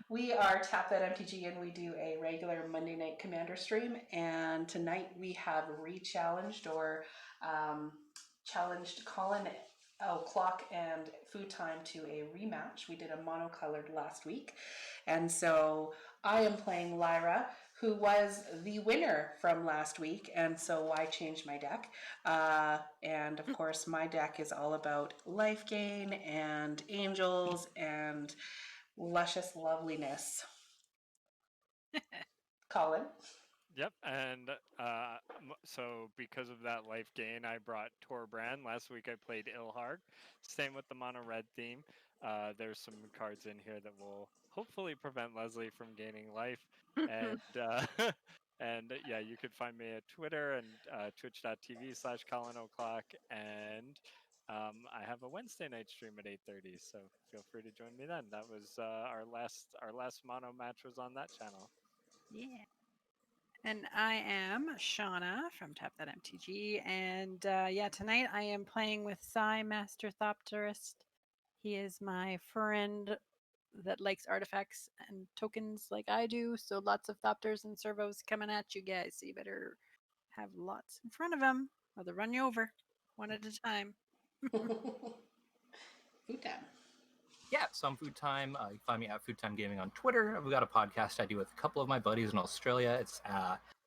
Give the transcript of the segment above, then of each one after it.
We are Tap That MTG, and we do a regular Monday night Commander stream. And tonight we have re-challenged or challenged ColinoClock and FoodTime to a rematch. We did a monocolored last week, and so I am playing Lyra, who was the winner from last week, and so I changed my deck. And of course, my deck is all about life gain and angels and luscious loveliness. Colin? Yep, and so because of that life gain, I brought Torbran. Last week I played Ilharg. Same with the mono red theme. There's some cards in here that will hopefully prevent Lesley from gaining life. And and yeah, you could find me at Twitter and twitch.tv/ColinoClock. And I have a Wednesday night stream at 8:30, so feel free to join me then. That was our last mono match was on that channel. Yeah. And I am Shauna from Tap That MTG. And yeah, tonight I am playing with Psy Master Thopterist. He is my friend that likes artifacts and tokens like I do. So lots of Thopters and servos coming at you guys. So you better have lots in front of him or they'll run you over one at a time. Food time. Yeah, so I'm FoodTime. You can find me at FoodTime Gaming on Twitter. We've got a podcast I do with a couple of my buddies in Australia. It's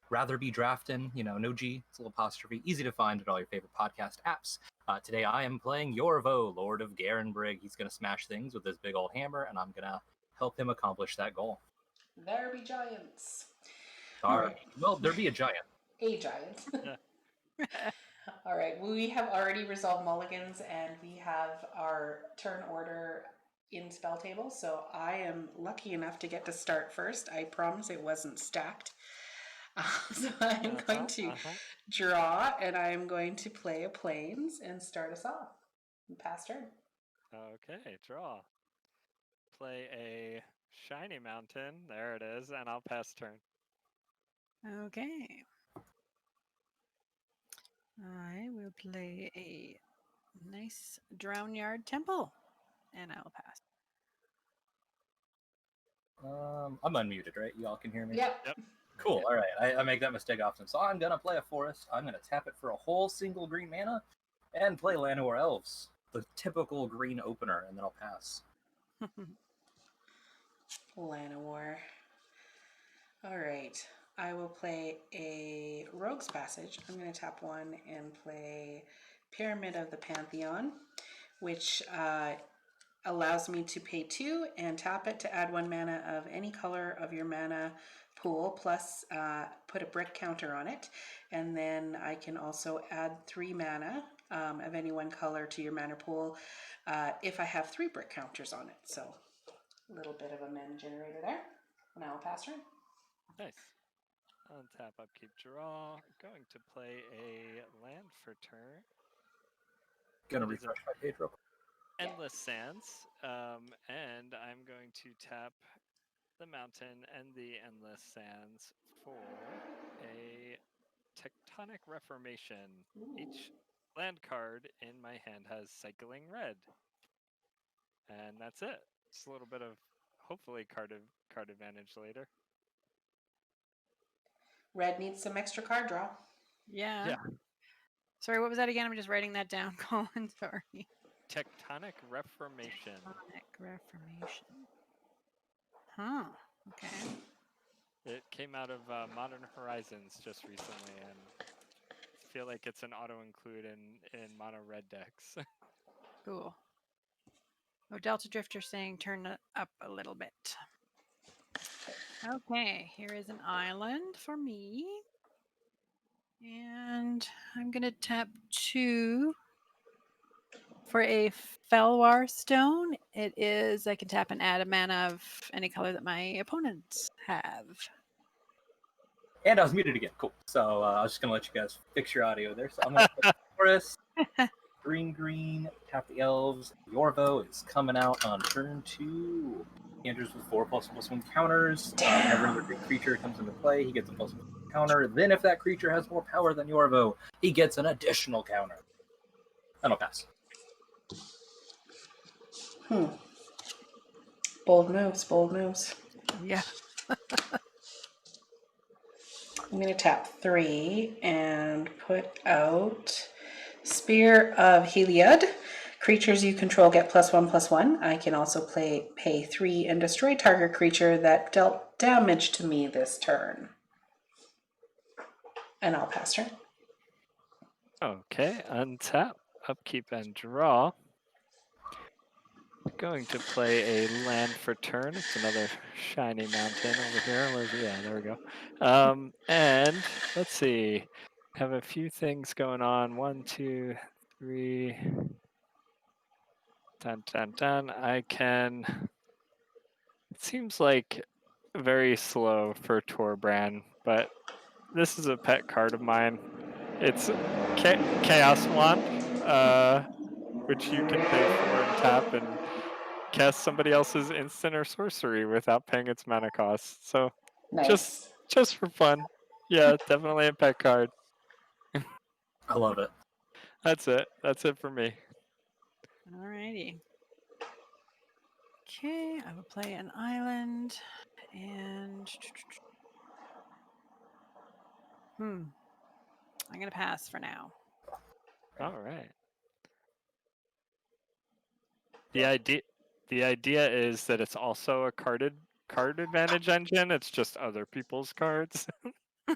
Rather Be Draftin', no G, it's a little apostrophe, easy to find at all your favorite podcast apps. Today I am playing Yorvo, Lord of Garenbrig. He's going to smash things with his big old hammer, and I'm going to help him accomplish that goal. There be giants. All right. Well, there be a giant. A giant. All right, we have already resolved mulligans, and we have our turn order in spell table, so I am lucky enough to get to start first. I promise it wasn't stacked. So I'm going to draw, and I'm going to play a plains and start us off. Pass turn. Okay, draw. Play a shiny mountain. There it is, and I'll pass turn. Okay. I will play a nice Drownyard Temple, and I'll pass. I'm unmuted, right? You all can hear me? Yep. Cool. Yep. All right. I make that mistake often. So I'm going to play a forest. I'm going to tap it for a whole single green mana and play Llanowar Elves, the typical green opener, and then I'll pass. Llanowar. All right. I will play a Rogue's Passage. I'm going to tap one and play Pyramid of the Pantheon, which allows me to pay 2 and tap it to add 1 mana of any color of your mana pool, plus put a brick counter on it. And then I can also add 3 mana of any one color to your mana pool if I have 3 brick counters on it. So a little bit of a mana generator there. Now I'll pass turn. Nice. Untap, upkeep, draw. Going to play a land for turn. Gonna refresh my page real quick. Endless Sands. And I'm going to tap the mountain and the Endless Sands for a Tectonic Reformation. Ooh. Each land card in my hand has Cycling Red. And that's it. Just a little bit of, hopefully, card advantage later. Red needs some extra card draw. Yeah. Sorry, what was that again? I'm just writing that down, Colin. Sorry. Tectonic Reformation. Tectonic Reformation. Huh. Okay. It came out of Modern Horizons just recently, and I feel like it's an auto-include in mono red decks. Cool. Oh, Delta Drifter saying turn it up a little bit. Okay, here is an island for me. And I'm going to tap 2 for a Felwar Stone. It is, I can tap and add a mana of any color that my opponents have. And I was muted again. Cool. So I was just going to let you guys fix your audio there. So I'm going to play the forest. Green, tap the elves. Yorvo is coming out on turn 2. He enters with 4+1 counters. Whenever another green creature comes into play, he gets a +1 counter. Then if that creature has more power than Yorvo, he gets an additional counter. And I'll pass. Bold moves, bold moves. Yeah. I'm going to tap 3 and put out Spear of Heliod. Creatures you control get +1/+1. I can also pay 3 and destroy target creature that dealt damage to me this turn. And I'll pass turn. Okay, untap, upkeep, and draw. Going to play a land for turn. It's another shiny mountain over here. Yeah, there we go. And let's see. Have a few things going on. 1, 2, 3. Dun, dun, dun. I can. It seems like very slow for Torbran, but this is a pet card of mine. It's Chaos Wand, which you can pay for and tap and cast somebody else's instant or sorcery without paying its mana cost. So Nice. just for fun. Yeah, definitely a pet card. I love it. That's it. That's it for me. Alrighty. Okay, I will play an island and I'm gonna pass for now. All right. The idea is that it's also a card advantage engine. It's just other people's cards. So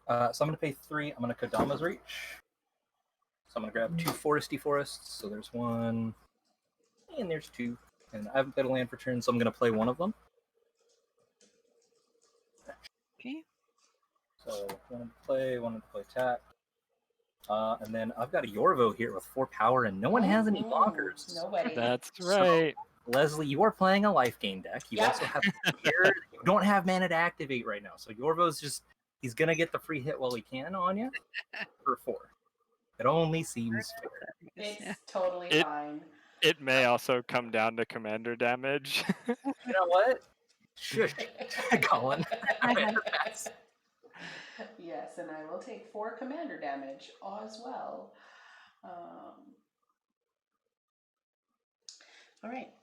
I'm going to pay 3. I'm going to Kodama's Reach. So I'm going to grab 2 foresty forests. So there's 1, and there's 2. And I haven't played a land for turn, so I'm going to play one of them. Okay. So one to play tap. And then I've got a Yorvo here with 4 power, and no one has any blockers. Nobody. That's right. So, Lesley, you are playing a life gain deck. You also have Spear. You don't have mana to activate right now. So Yorvo's just, he's going to get the free hit while he can on you for 4. It only seems fair. It's totally fine. It may also come down to commander damage. You know what? Shush, Colin. Yes, and I will take 4 commander damage as well. All right.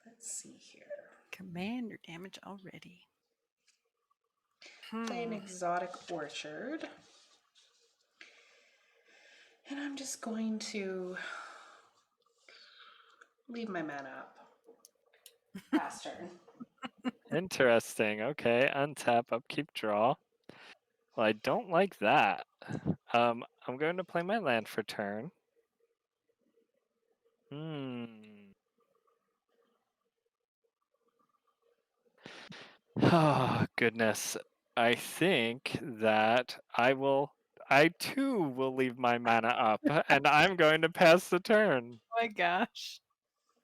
Let's see here. Commander damage already. Play an exotic orchard. And I'm just going to leave my mana up. Pass turn. Interesting. Okay, untap, upkeep, draw. Well, I don't like that. I'm going to play my land for turn. Oh, goodness. I think that I too will leave my mana up, and I'm going to pass the turn. Oh my gosh.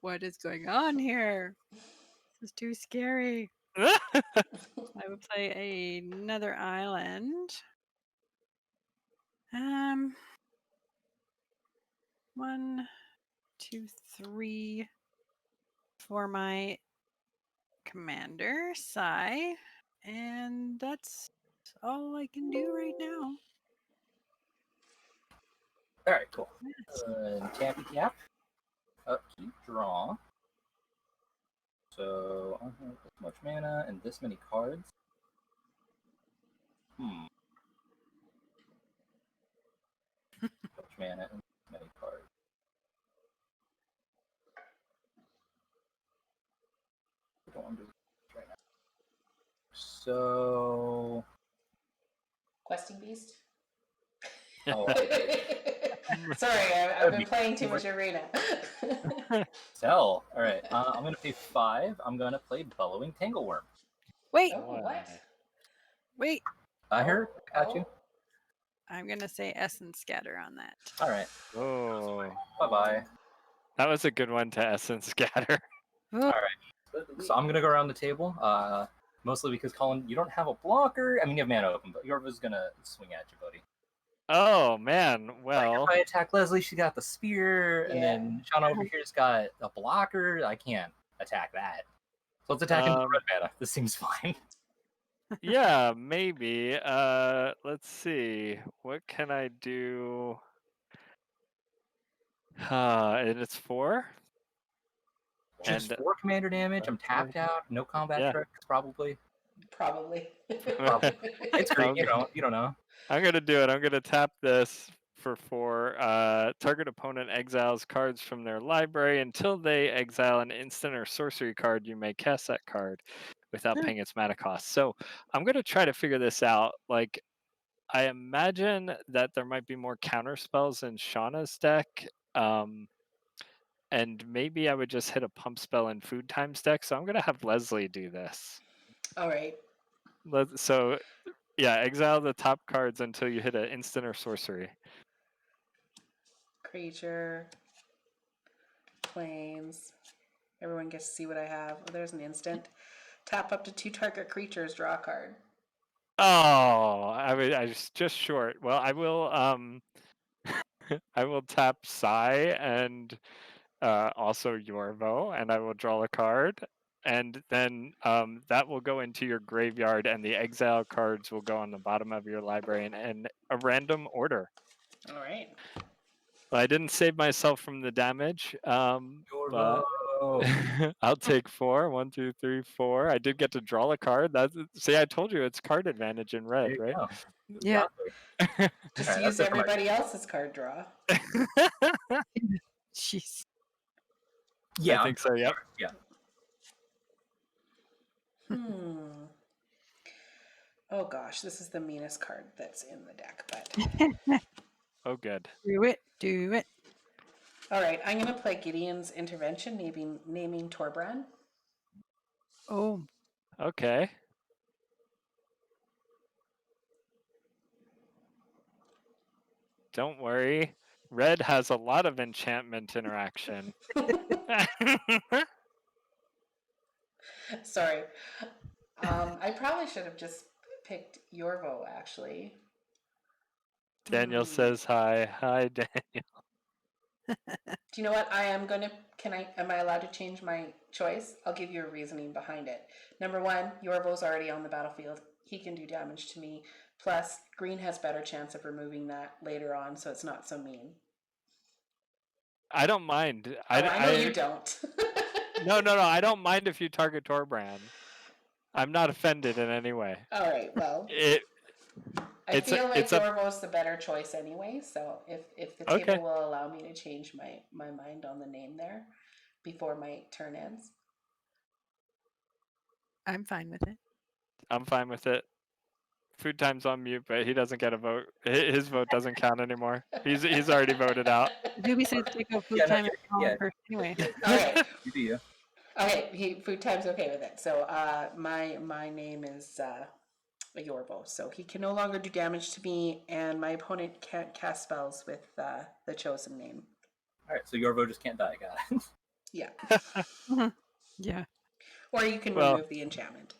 What is going on here? This is too scary. I would play another island. 1, 2, 3 for my commander, Sai. And that's all I can do right now. All right, cool. Tappy tap. Upkeep, draw. So I have this much mana and this many cards. Much mana and this many cards. I don't want to do this right now. So. Questing Beast? Oh, Sorry, I've been playing too much Arena. Sell. All right. I'm going to pay 5. I'm going to play Bellowing Tangleworm. Wait. Oh, what? Wait. I heard. Got you. I'm going to say Essence Scatter on that. All right. Oh, Bye-bye. that was a good one to Essence Scatter. Oh. All right. So I'm going to go around the table. Mostly because, Colin, you don't have a blocker. I mean, you have mana open, but Yorvo's going to swing at you, buddy. Oh, man. Well, if I attack Lesley, she got the spear, and then Shauna over here's got a blocker. I can't attack that. So let's attack into red mana. This seems fine. Yeah, maybe. Let's see. What can I do? And it's 4. Just And 4 commander damage. I'm tapped out. No combat Yeah. tricks, probably. Probably. It's great. Okay. You don't know. I'm gonna do it. I'm gonna tap this for 4. Target opponent exiles cards from their library until they exile an instant or sorcery card. You may cast that card without paying its mana cost. So I'm gonna try to figure this out. Like, I imagine that there might be more counter spells in Shauna's deck. And maybe I would just hit a pump spell in FoodTime's deck. So I'm gonna have Lesley do this. All right. So yeah, exile the top cards until you hit an instant or sorcery. Creature. Planes. Everyone gets to see what I have. Oh, there's an instant. Tap up to 2 target creatures. Draw a card. Oh, I was just short. Well, I will I will tap Psy and also Yorvo, and I will draw a card, and then that will go into your graveyard, and the exile cards will go on the bottom of your library in a random order. All right. Well, I didn't save myself from the damage, but I'll take 4. 1, 2, 3, 4. I did get to draw a card. See, I told you it's card advantage in red, There you right? go. Yeah. Just All right, use that's it for my- everybody else's card draw. Jeez. Yeah, I think so. Yep. Yeah. Oh gosh, this is the meanest card that's in the deck, but Oh, good. Do it. Do it. all right, I'm gonna play Gideon's Intervention, naming Torbran. Oh. Okay. Don't worry. Red has a lot of enchantment interaction. Sorry. I probably should have just picked Yorvo, actually. Daniel says hi. Hi, Daniel. Do you know what? Am I allowed to change my choice? I'll give you a reasoning behind it. Number 1, Yorvo's already on the battlefield. He can do damage to me. Plus, green has better chance of removing that later on, so it's not so mean. I don't mind. I know you don't. No. I don't mind if you target Torbran. I'm not offended in any way. All right, well. I feel like Yorvo's the better choice anyway, so if the table will allow me to change my mind on the name there before my turn ends. I'm fine with it. I'm fine with it. FoodTime's on mute, but he doesn't get a vote. His vote doesn't count anymore. He's already voted out. Doobie says take out FoodTime first anyway. All right. You do you. Okay, FoodTime's okay with it. So my name is Yorvo, so he can no longer do damage to me, and my opponent can't cast spells with the chosen name. All right, so Yorvo just can't die, got it. Yeah. Yeah. Or you can remove the enchantment.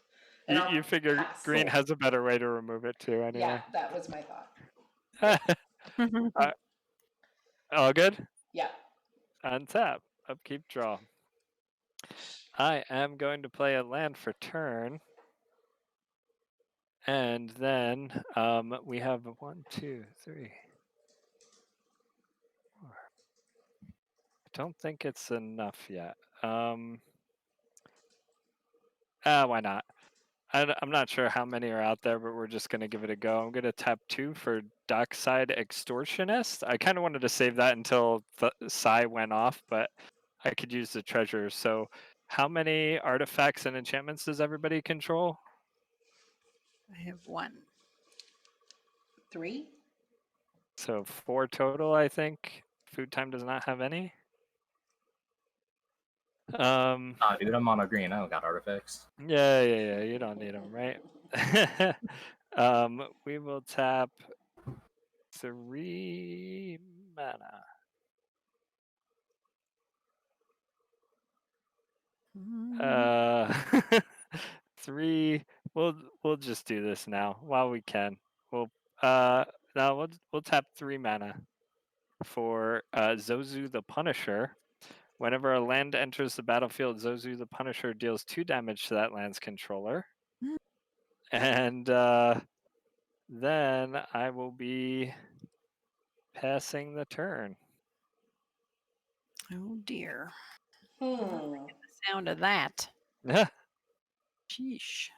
You figure green has a better way to remove it too, anyway. Yeah, that was my thought. All good? Yeah. Untap. Upkeep, draw. I am going to play a land for turn. And then we have 1, 2, 3, 4. I don't think it's enough yet. Why not? I'm not sure how many are out there, but we're just going to give it a go. I'm going to tap 2 for Dockside Extortionist. I kind of wanted to save that until the Psy went off, but I could use the treasure. So how many artifacts and enchantments does everybody control? I have 1. 3? So 4 total, I think. FoodTime does not have any. Dude, I'm mono green. I don't got artifacts. Yeah. You don't need them, right? We will tap 3 mana. 3. We'll just do this now while we can. We'll tap 3 mana for Zozu the Punisher. Whenever a land enters the battlefield, Zozu the Punisher deals 2 damage to that land's controller. And then I will be passing the turn. Oh dear. Hmm. The sound of that. Yeah. Sheesh.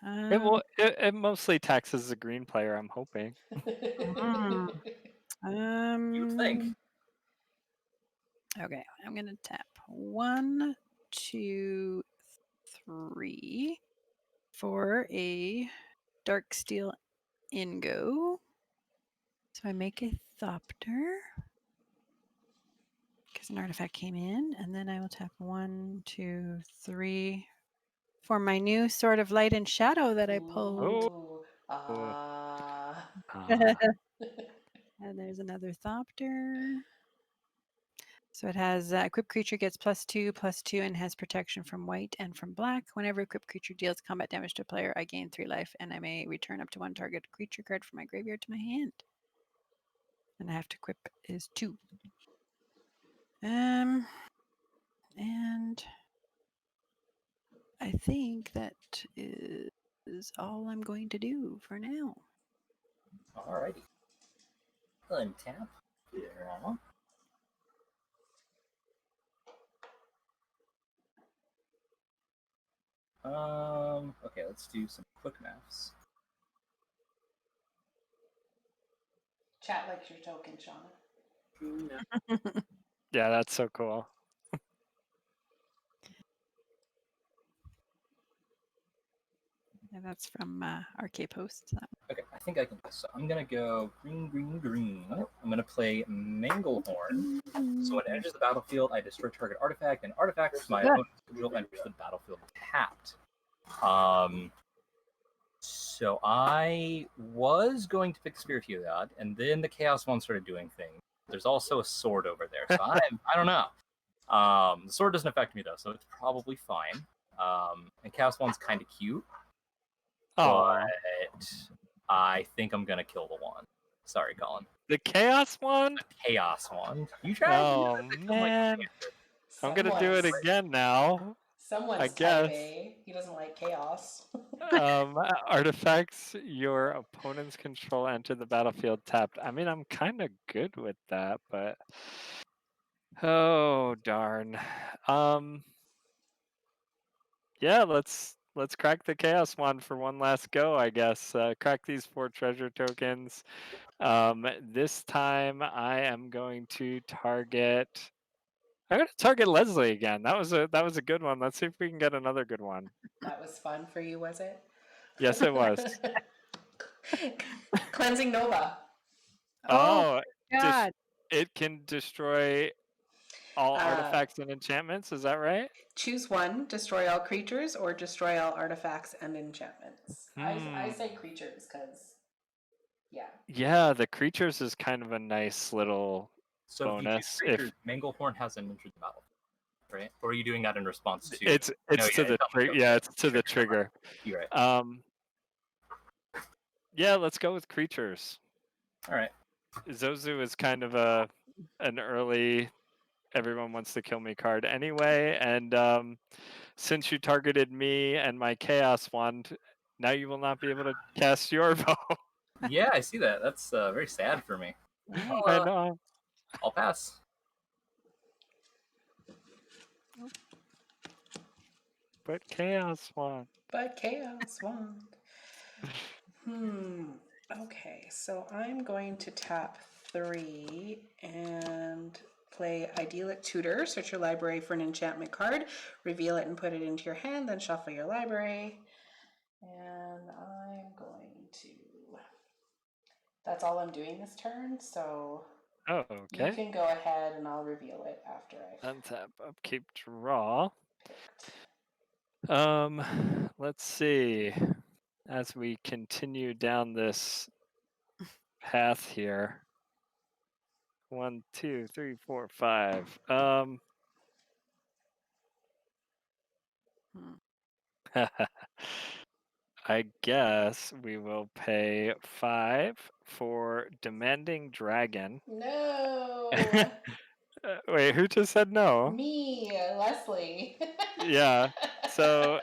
It mostly taxes the green player, I'm hoping. You'd think. Okay, I'm gonna tap 1, 2, 3 for a dark steel Ingo. So I make a Thopter because an artifact came in, and then I will tap 1, 2, 3 for my new Sword of Light and Shadow that I pulled. Ooh, ah. And there's another Thopter. So it has equipped creature gets +2/+2 and has protection from white and from black. Whenever equipped creature deals combat damage to a player, I gain 3 life, and I may return up to 1 target creature card from my graveyard to my hand. And I have to equip is 2. And I think that is all I'm going to do for now. Alrighty. Untap. Yeah. Okay, let's do some quick maths. Chat likes your token, Shauna. Yeah, that's so cool. And that's from RK Post. Okay, I think I can. So I'm gonna go green, green, green. I'm gonna play Manglehorn. So when it enters the battlefield, I destroy target artifact, and artifacts my opponent's control enters the battlefield tapped. So I was going to pick Spirit God, and then the Chaos one started doing things. There's also a sword over there, so I don't know. The sword doesn't affect me though, so it's probably fine. And Chaos one's kind of cute, Oh, but I think I'm gonna kill the one. Sorry, Colin. the chaos one? The Chaos one. You tried. Oh man, I'm gonna do it again now. Someone's I type guess. A. He doesn't like chaos. Artifacts your opponent's control enter the battlefield tapped. I mean, I'm kind of good with that, but oh darn. Yeah, let's crack the chaos one for one last go, I guess. Crack these 4 treasure tokens. This time I am going to target. I'm gonna target Lesley again. That was a good one. Let's see if we can get another good one. That was fun for you, was it? Yes, it was. Cleansing Nova. Oh, God. it can destroy all artifacts and enchantments. Is that right? Choose one: destroy all creatures, or destroy all artifacts and enchantments. I say creatures because, yeah. Yeah, the creatures is kind of a nice little bonus. If you choose creatures, Manglehorn hasn't entered the battlefield, right? Or are you doing that in response to? It's to the trigger. You're right. Yeah, let's go with creatures. All right. Zozu is kind of an early everyone wants to kill me card anyway, and since you targeted me and my chaos wand, now you will not be able to cast Yorvo. Yeah, I see that. That's very sad for me. I know. I'll pass. But chaos wand. Okay, so I'm going to tap 3 and play Idyllic Tutor. Search your library for an enchantment card, reveal it and put it into your hand, then shuffle your library. And I'm going to... That's all I'm doing this turn, so... Oh, okay. You can go ahead and I'll reveal it after I've... Untap, upkeep, draw. Let's see. As we continue down this path here. 1, 2, 3, 4, 5. I guess we will pay 5 for Demanding Dragon. No! Wait, who just said no? Me, Lesley. Yeah, so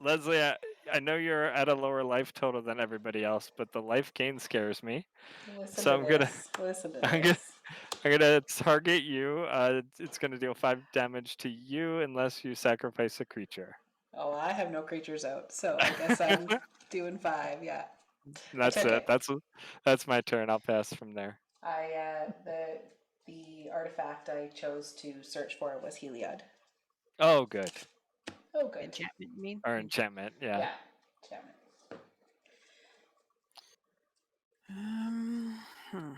Lesley, I know you're at a lower life total than everybody else, but the life gain scares me. Listen So to this. Listen to this. I'm gonna target you. It's gonna deal 5 damage to you unless you sacrifice a creature. Oh, I have no creatures out, so I guess I'm doing 5. Yeah, I That's took it. it. That's my turn. I'll pass from there. The artifact I chose to search for was Heliod. Oh, good. Oh, good. Enchantment, you mean? Or enchantment. Yeah. Yeah, enchantment. Hmm.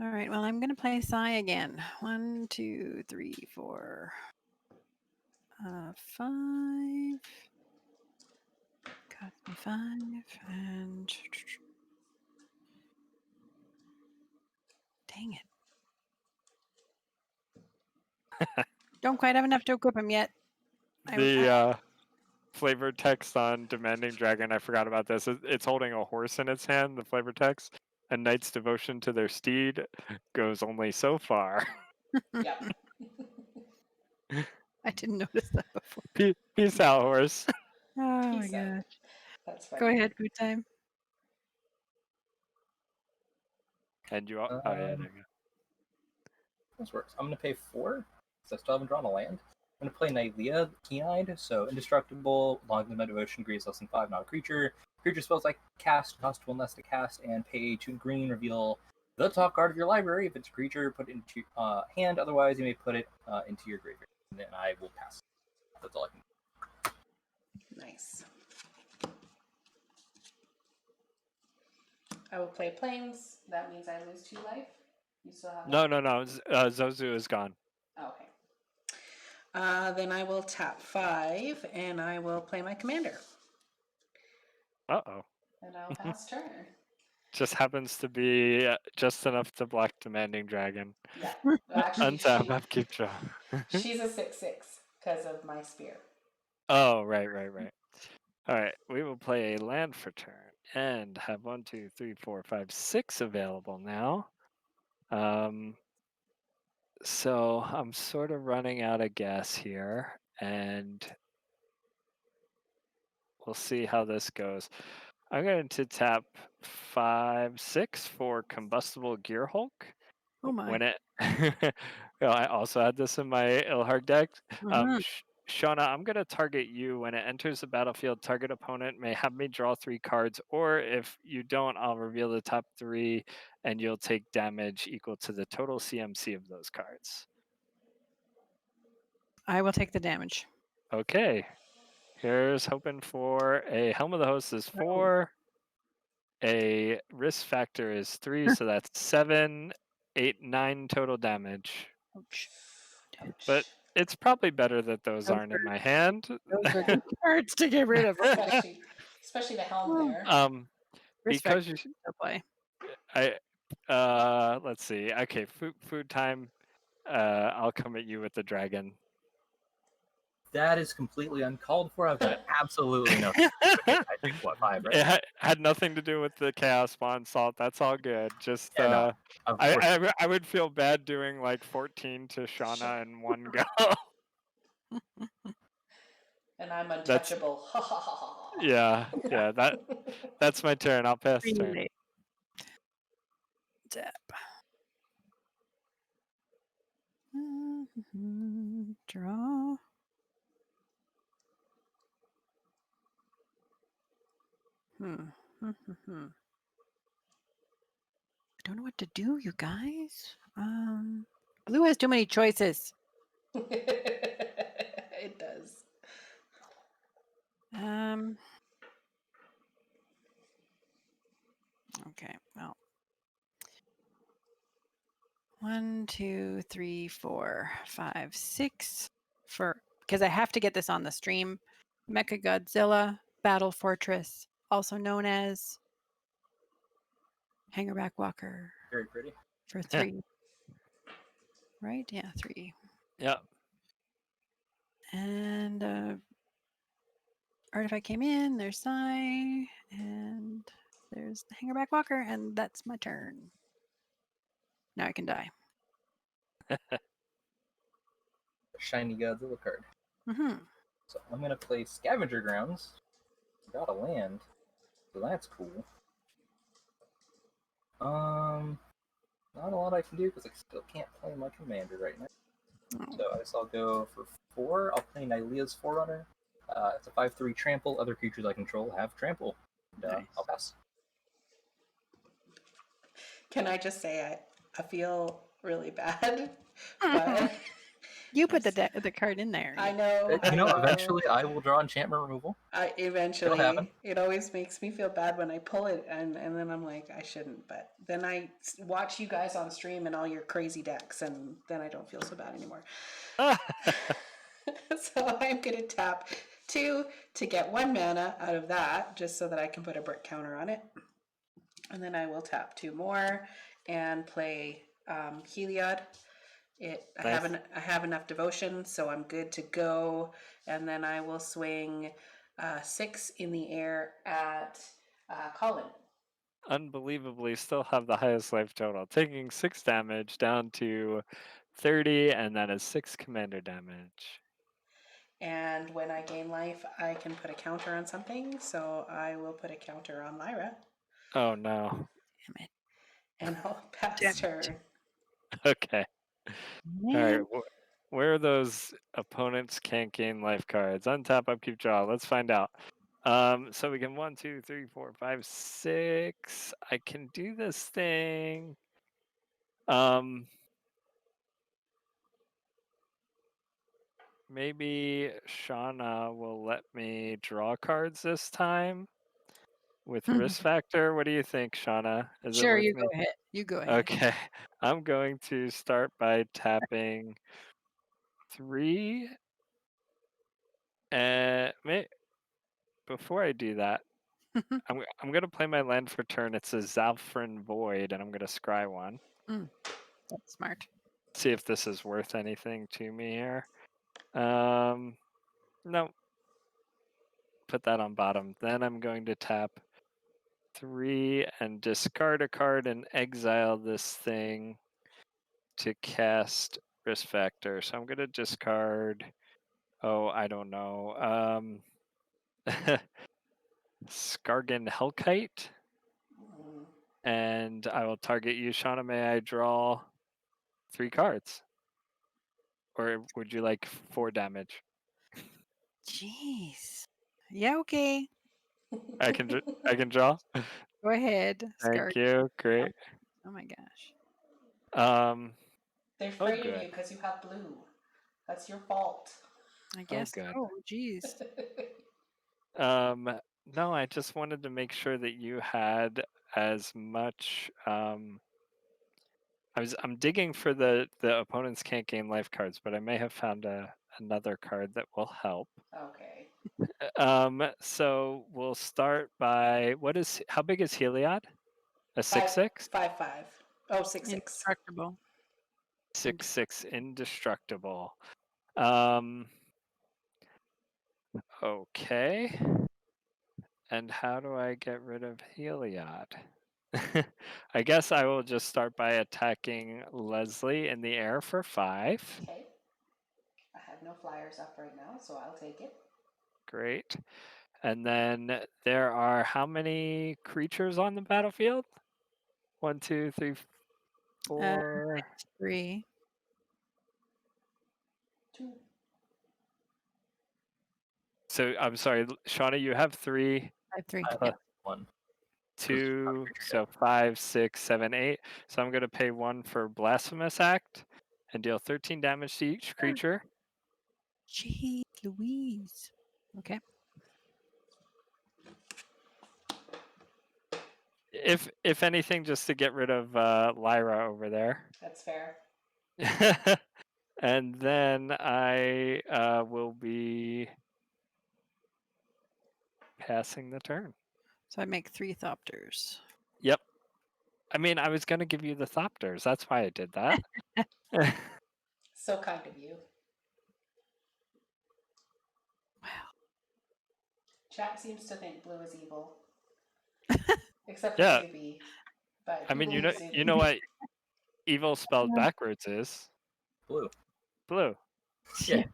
All right. Well, I'm gonna play Psy again. 1, 2, 3, 4, 5. Cost me 5 and dang it! Don't quite have enough to equip him yet. The flavor text on Demanding Dragon, I forgot about this. It's holding a horse in its hand. The flavor text. A knight's devotion to their steed goes only so far. Yep. I didn't notice that before. Peace out, horse. Oh my Peace out. gosh. That's funny. Go ahead, food time. And you all. Oh, yeah, there you go. This works. I'm going to pay 4, because I still haven't drawn a land. I'm going to play Nylea, Keen-Eyed, so indestructible, long limit devotion, agrees less than 5, not a creature. Creature spells I cast cost 1 less to cast, and pay 2 green, reveal the top card of your library. If it's a creature, put it into hand, otherwise you may put it into your graveyard. And then I will pass. That's all I can do. Nice. I will play Plains. That means I lose 2 life. You still have No, that? no. Zozu is gone. Oh, okay. Then I will tap 5, and I will play my commander. Uh-oh. And I'll pass turn. Just happens to be just enough to block Demanding Dragon. Yeah. Well, actually, Untap, upkeep, draw. she's a 6/6 because of my spear. Oh, right. All right, we will play a land for turn and have 1, 2, 3, 4, 5, 6 available now. So I'm sort of running out of gas here, and we'll see how this goes. I'm going to tap 5, 6 for Combustible Gear Hulk. Oh my. When it, well, I also had this in my Ilharg deck. Mhm. Shauna, I'm going to target you. When it enters the battlefield, target opponent may have me draw 3 cards, or if you don't, I'll reveal the top 3, and you'll take damage equal to the total CMC of those cards. I will take the damage. Okay. Here's hoping for a Helm of the Host is 4. A risk factor is 3, so that's 7, 8, 9 total damage. Ouch. But it's probably better that those Those aren't in my hand. Those are good cards to get rid of. Especially the helm there. Risk Because factor should still play. let's see. Okay, food time. I'll come at you with the dragon. That is completely uncalled for. I've got absolutely nothing. I think, what, 5, right? It had nothing to do with the chaos spawn salt. That's all good. Just Yeah, no, of course. I would feel bad doing like 14 to Shauna in one go. And I'm untouchable. Yeah. That's my turn. I'll pass turn. Really? Tap. Draw. I don't know what to do, you guys. Blue has too many choices. It does. Okay, well. 1, 2, 3, 4, 5, 6 because I have to get this on the stream. Mecha Godzilla Battle Fortress, also known as Hangerback Walker. Very pretty. For 3. Right? Yeah, 3. Yep. And artifact came in, there's Psy, and there's the Hangerback Walker, and that's my turn. Now I can die. Shiny Godzilla card. Mm-hmm. So I'm going to play Scavenger Grounds. Got a land, so that's cool. not a lot I can do because I still can't play my commander right now. Oh, So I guess I'll go for 4. I'll play Nylea's Forerunner. It's a 5/3 trample. Other creatures I control have trample. And, Nice. I'll pass. Can I just say I feel really bad, but you put the card in there. I know. You know, I know. eventually I will draw enchantment removal. It'll happen. Eventually, it always makes me feel bad when I pull it, and then I'm like, I shouldn't. But then I watch you guys on stream and all your crazy decks, and then I don't feel so bad anymore. So I'm gonna tap 2 to get 1 mana out of that, just so that I can put a brick counter on it. And then I will tap 2 more and play Heliod. Nice. I have enough devotion, so I'm good to go. And then I will swing 6 in the air at Colin. Unbelievably, still have the highest life total, taking 6 damage down to 30, and that is 6 commander damage. And when I gain life, I can put a counter on something. So I will put a counter on Lyra. Oh no. Damn it. And I'll pass Damn it. turn. Okay. All right. Man. Where are those opponents can't gain life cards? Untap, upkeep, draw. Let's find out. So we can 1, 2, 3, 4, 5, 6. I can do this thing. Maybe Shauna will let me draw cards this time with risk factor. What do you think, Shauna? Is it Sure, worth you me? go ahead. You go ahead. Okay. I'm going to start by tapping 3. And before I do that, I'm gonna play my land for turn. It's a Zalfrin Void, and I'm gonna scry 1. That's smart. See if this is worth anything to me here. No. Put that on bottom. Then I'm going to tap 3 and discard a card and exile this thing to cast risk factor. So I'm gonna discard. Oh, I don't know. Skargan Hellkite. And I will target you, Shauna. May I draw 3 cards? Or would you like 4 damage? Jeez. Yeah, okay. I can draw. Go ahead. Thank you. Great. Oh my gosh. They're Oh, afraid of good. you because you have blue. That's your fault. I guess. good. Oh, geez. No, I just wanted to make sure that you had as much. I'm digging for the opponents can't gain life cards, but I may have found another card that will help. Okay. So we'll start by how big is Heliod? A 6/6? 5/5. Oh, 6/6. Indestructible. 6/6 indestructible. Okay. And how do I get rid of Heliod? I guess I will just start by attacking Lesley in the air for 5. Okay. I have no flyers up right now, so I'll take it. Great. And then there are how many creatures on the battlefield? 1, 2, 3, 4. 3. 2. So I'm sorry, Shauna, you have 3. I have 3. I Yeah. have 1. 2, so 5, 6, 7, 8. So I'm going to pay 1 for Blasphemous Act and deal 13 damage to each creature. Jeez Louise. Okay. If anything, just to get rid of Lyra over there. That's fair. And then I will be passing the turn. So I make 3 Thopters. Yep. I mean, I was going to give you the Thopters. That's why I did that. So kind of you. Wow. Chat seems to think blue is evil. Except for Yeah. Zuby. But I mean, who you believes Zuby? know what evil spelled backwards is? Blue. Blue. Yeah.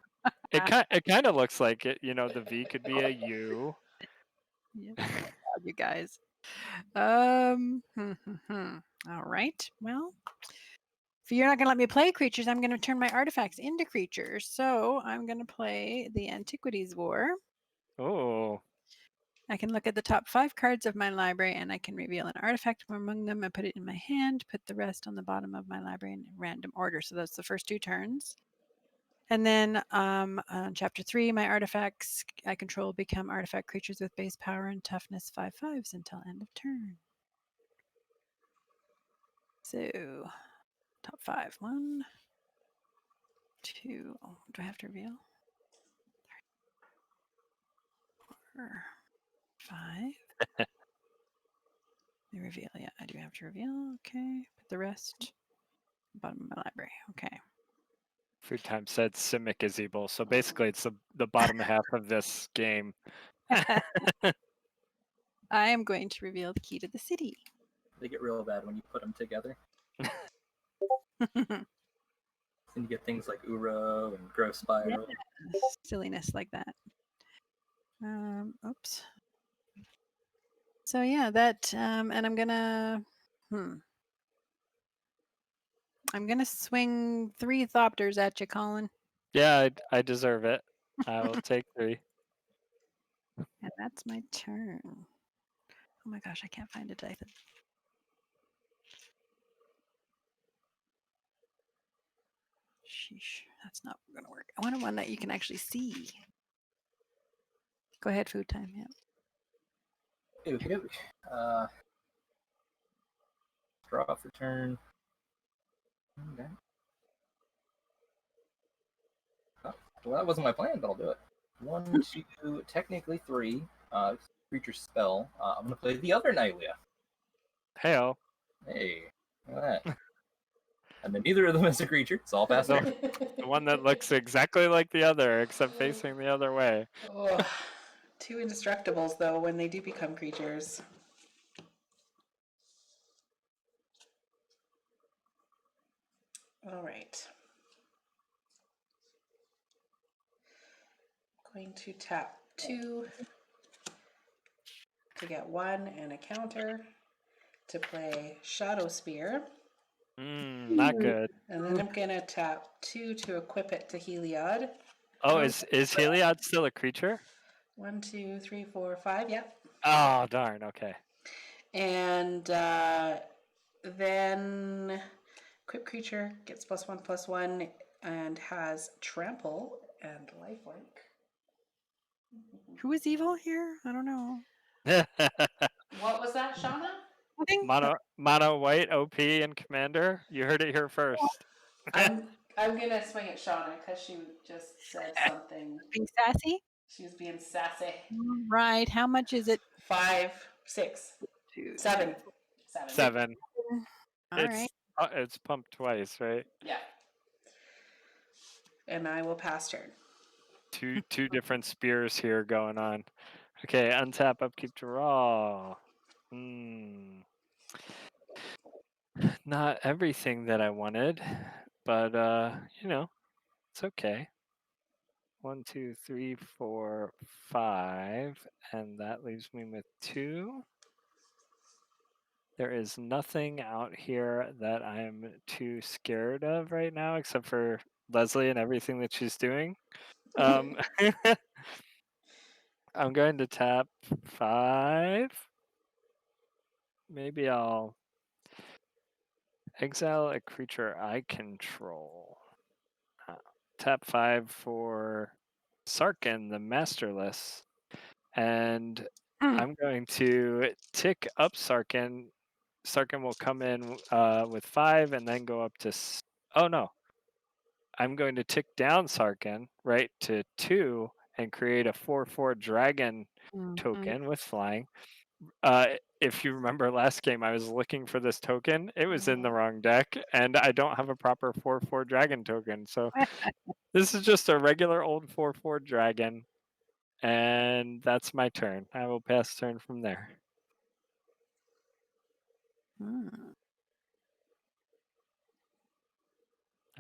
It kind of looks like it. You know, the V could be a U. Yeah. You guys. All right. Well, if you're not going to let me play creatures, I'm going to turn my artifacts into creatures. So I'm going to play the Antiquities War. Oh, I can look at the top 5 cards of my library and I can reveal an artifact from among them and put it in my hand, put the rest on the bottom of my library in random order. So that's the first 2 turns. And then on chapter 3, my artifacts I control become artifact creatures with base power and toughness 5/5s until end of turn. So top 5. 1, 2. Oh, do I have to reveal? 3, 4, 5. The reveal. Yeah, I do have to reveal. Okay. Put the rest bottom of my library. Okay. FoodTime said Simic is evil. So basically, it's the bottom half of this game. I am going to reveal the key to the city. They get real bad when you put them together. And you get things like Uro and Growth Spiral. Silliness like that. Oops. So yeah, that and I'm gonna I'm gonna swing 3 Thopters at you, Colin. Yeah, I deserve it. I will take 3. And that's my turn. Oh my gosh, I can't find a dice. Sheesh, that's not gonna work. I want one that you can actually see. Go ahead, food time. Yeah. Okay. Draw for turn. Okay. Oh, well, that wasn't my plan, but I'll do it. 1, 2, technically 3. Creature spell. I'm gonna play the other Nylea. Heyo. Hey, look at that. And then neither of them is a creature. It's all fast. The one that looks exactly like the other, except facing the other way. Oh, 2 indestructibles, though, when they do become creatures. All right. Going to tap 2 to get 1 and a counter to play Shadow Spear. Not good. And then I'm going to tap 2 to equip it to Heliod. Oh, is Heliod still a creature? 1, 2, 3, 4, 5. Yep. Oh, darn. Okay. And then equip creature gets +1/+1 and has trample and lifelink. Who is evil here? I don't know. What was that, Shauna? Mono white OP and commander. You heard it here first. I'm gonna swing at Shauna because she just said something. Being sassy. She was being sassy. Right. How much is it? 5, 6, 2, 7. 7. All right. It's pumped twice, right? Yeah. And I will pass turn. Two different spears here going on. Okay, untap, upkeep, draw. Not everything that I wanted, but it's okay. 1, 2, 3, 4, 5, and that leaves me with 2. There is nothing out here that I'm too scared of right now, except for Lesley and everything that she's doing. I'm going to tap 5. Maybe I'll exile a creature I control. Tap 5 for Sarkin, the Masterless. And I'm going to tick up Sarkin. Sarkin will come in with 5 and then go up to... Oh, no. I'm going to tick down Sarkin, right, to 2 and create a 4/4 dragon token with flying. If you remember last game, I was looking for this token. It was in the wrong deck, and I don't have a proper 4/4 dragon token. So this is just a regular old 4/4 dragon, and that's my turn. I will pass turn from there.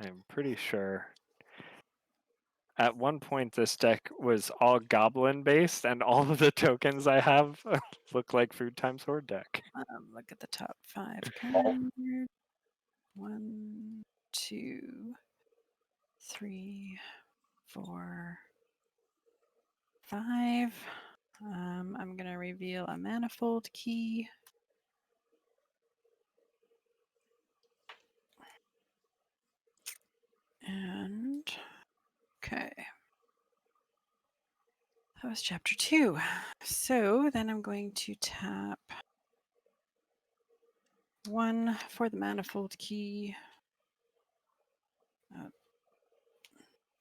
I'm pretty sure at one point this deck was all goblin based, and all of the tokens I have look like FoodTime Sword deck. Look at the top 5 Oh. cards. 1, 2, 3, 4, 5. I'm going to reveal a manifold key. And, okay. That was chapter 2. So then I'm going to tap 1 for the manifold key.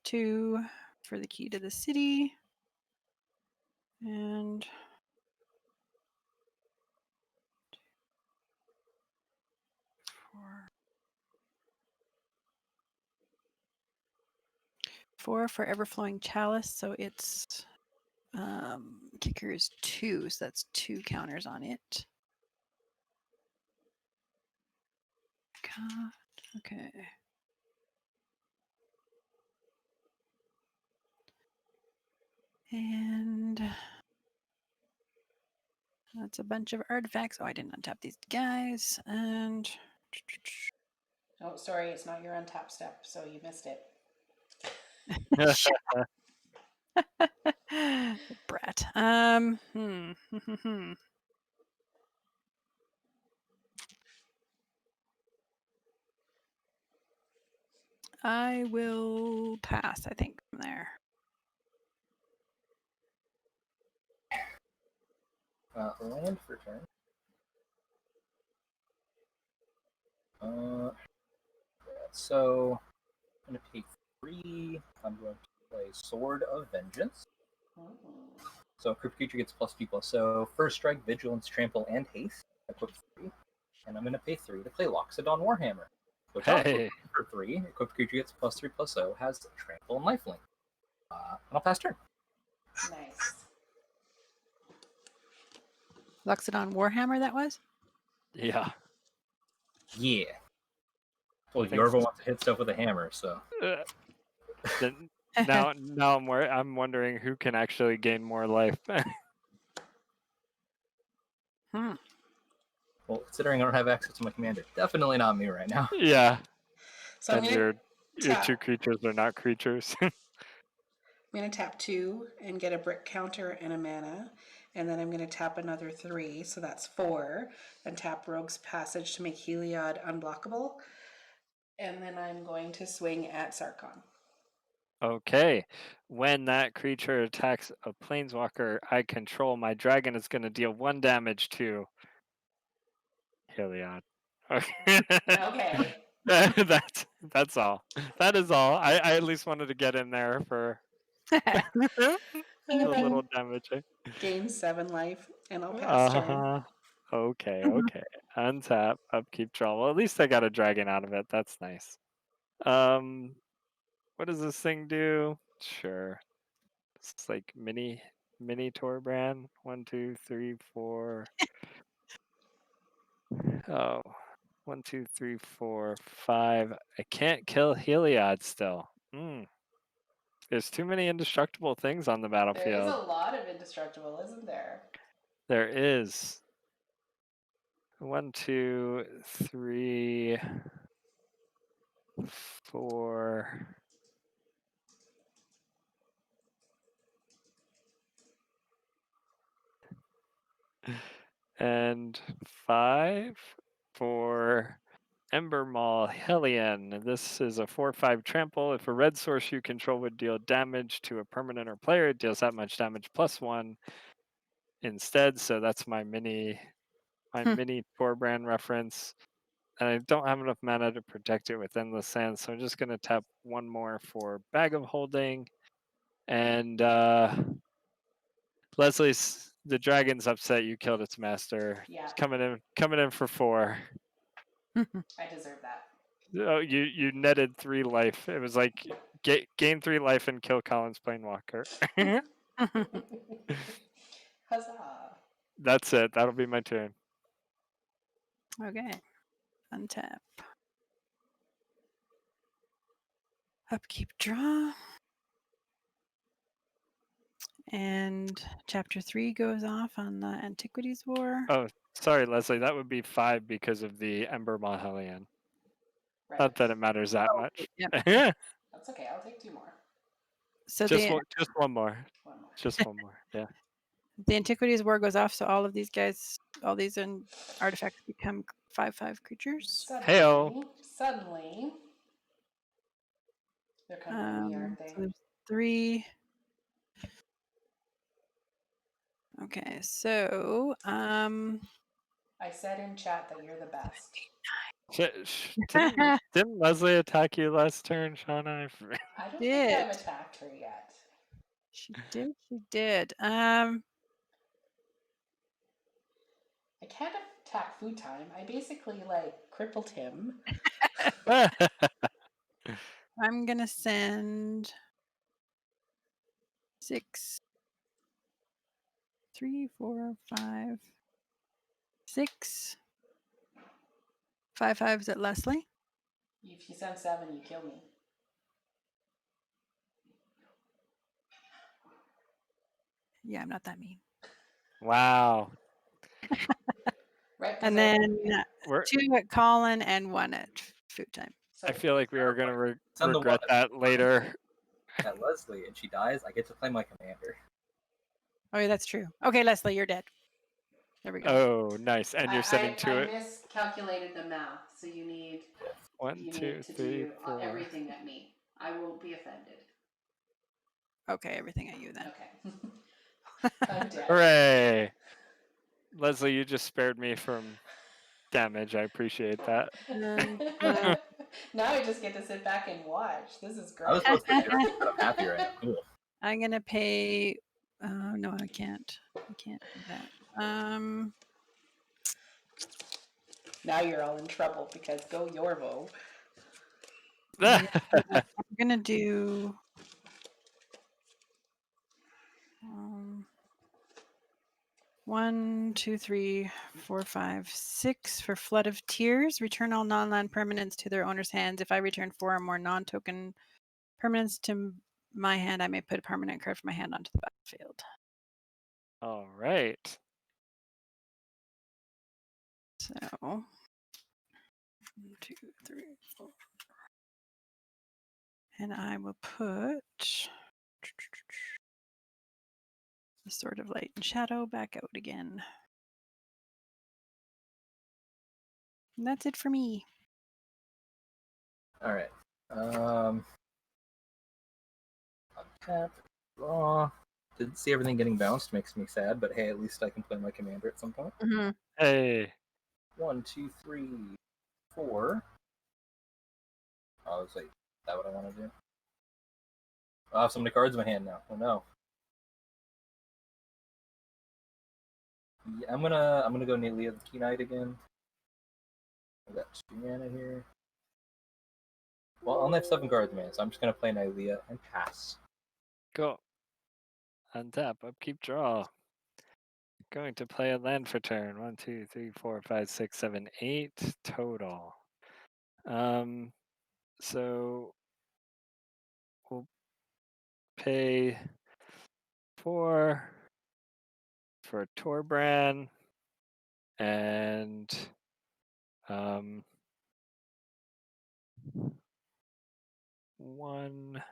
2 for the key to the city. And 4 for Everflowing Chalice, so it's kicker is 2, so that's 2 counters on it. God, okay. And that's a bunch of artifacts. Oh, I didn't untap these guys. And Oh, sorry, it's not your untap step, so you missed it. Brat. I will pass, I think, from there. Land for turn. So I'm going to pay 3. I'm going to play Sword of Vengeance. So a creature gets +2/+. So first strike, vigilance, trample, and haste. Equip 3. And I'm going to pay 3 to play Loxodon Warhammer. Which Hey. for 3, equipped creature gets +3/+0, has trample and lifelink. And I'll pass turn. Nice. Loxodon Warhammer, that was? Yeah. Yeah. Well, Thanks. Yorvo wants to hit stuff with a hammer, so. Then now I'm wondering who can actually gain more life. Well, considering I don't have access to my commander, definitely not me right now. Yeah. So I'm And gonna your tap. 2 creatures are not creatures. I'm gonna tap 2 and get a brick counter and a mana, and then I'm gonna tap another 3, so that's 4, and tap Rogue's Passage to make Heliod unblockable, and then I'm going to swing at Sarkon. Okay. When that creature attacks a planeswalker I control, my dragon is going to deal 1 damage to Heliod. Okay. Okay. That's all. That is all. I at least wanted to get in there for a little damage. Gain 7 life, and I'll pass turn. Okay. Untap, upkeep, draw. Well, at least I got a dragon out of it. That's nice. What does this thing do? Sure. It's like mini Torbran. 1, 2, 3, 4. Oh, 1, 2, 3, 4, 5. I can't kill Heliod still. There's too many indestructible things on the There is battlefield. a lot of indestructible, isn't there? There is. 1, 2, 3, 4. And 5 for Ember Maul Hellion. This is a 4/5 trample. If a red source you control would deal damage to a permanent or player, it deals that much damage +1 instead. So that's my mini Torbran reference. And I don't have enough mana to protect it with Endless Sands, so I'm just gonna tap 1 more for Bag of Holding. And Leslie's the dragon's upset you killed its master. Yeah. It's coming in for 4. I deserve that. Oh, you netted 3 life. It was like gain 3 life and kill Colin's Planewalker. Huzzah. That's it. That'll be my turn. Okay. Untap. Upkeep, draw. And chapter 3 goes off on the Antiquities War. Oh, sorry, Lesley. That would be 5 because of the Ember Mahalian. Right. Not that it matters that much. Yep. That's okay. I'll take 2 more. So just the one more. One more. Just one more. Yeah. the Antiquities War goes off, so all of these guys, all these artifacts become 5/5 creatures. Heyo. Suddenly, they're coming at me, aren't they? So there's 3. Okay, so I said in chat that you're the best. Didn't Lesley attack you last turn, Shauna? I don't think Did. I've attacked her yet. She did. I can't attack FoodTime. I basically crippled him. I'm gonna send 6, 3, 4, 5, 6 5/5s at Lesley. If you send 7, you kill me. Yeah, I'm not that mean. Wow. Right. And then We're, 2 at Colin and 1 at FoodTime. I feel like we are going to Send the regret one that later. at Lesley and she dies, I get to play my commander. Oh, yeah, that's true. Okay, Lesley, you're dead. There we go. Oh, nice. And you're sending 2 I it. miscalculated the math, so you need 1, 2, 3, do 4. everything at me. I won't be offended. Okay, everything at you then. Okay. I'm dead. Hooray! Lesley, you just spared me from damage. I appreciate that. Now I just get to sit back and watch. This is great. I was supposed to do it, but I'm happy right now. Cool. I'm gonna pay. No, I can't. I can't do that. Now you're all in trouble because go Yorvo. I'm gonna do. 1, 2, 3, 4, 5, 6 for Flood of Tears. Return all non-land permanents to their owner's hands. If I return 4 or more non-token permanents to my hand, I may put a permanent card from my hand onto the battlefield. All right. So 1, 2, 3, 4. And I will put the Sword of Light and Shadow back out again. And that's it for me. All right. Untap, draw. Didn't see everything getting bounced. Makes me sad, but hey, at least I can play my commander at some point. Mm-hmm. Hey. 1, 2, 3, 4. Oh, is that what I want to do? I have so many cards in my hand now. Oh no. Yeah, I'm gonna go Nelia the Key Knight again. I got 2 mana here. Well, I only have 7 cards, man, so I'm just gonna play Nylea and pass. Go. Untap. Upkeep. Draw. Going to play a land for turn. 1, 2, 3, 4, 5, 6, 7, 8 total. So we'll pay 4 for Torbran and 1.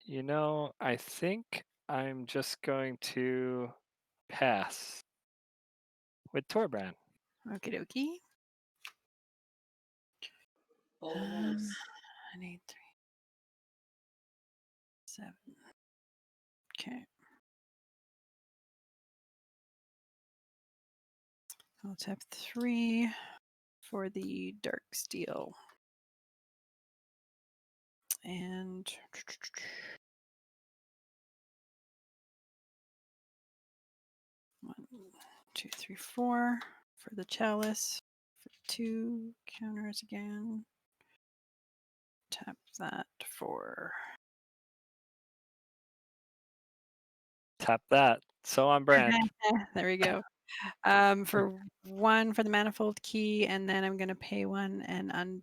You know, I think I'm just going to pass with Torbran. Okie dokie. Bulls. I need 3, 7. Okay. I'll tap 3 for the Dark Steel. And 1, 2, 3, 4 for the Chalice. For 2 counters again. Tap that for. Tap that. So on brand. There we go. For 1 for the Manifold Key, and then I'm gonna pay 1 and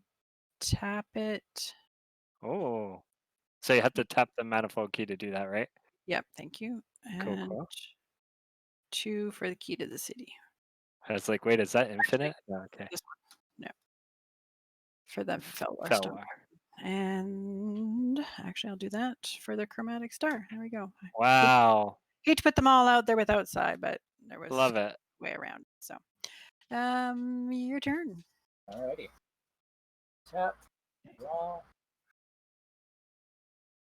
untap it. Oh. So you have to tap the manifold key to do that, right? Yep, thank you. Cool, And cool. 2 for the key to the city. I was like, wait, is that infinite? No, okay. This one. No. For the Felwar Fell Stone. wire. And actually, I'll do that for the Chromatic Star. There we go. Wow. Hate to put them all out there without Psy, but there was Love it. a way around. So, your turn. Alrighty. Tap. Draw.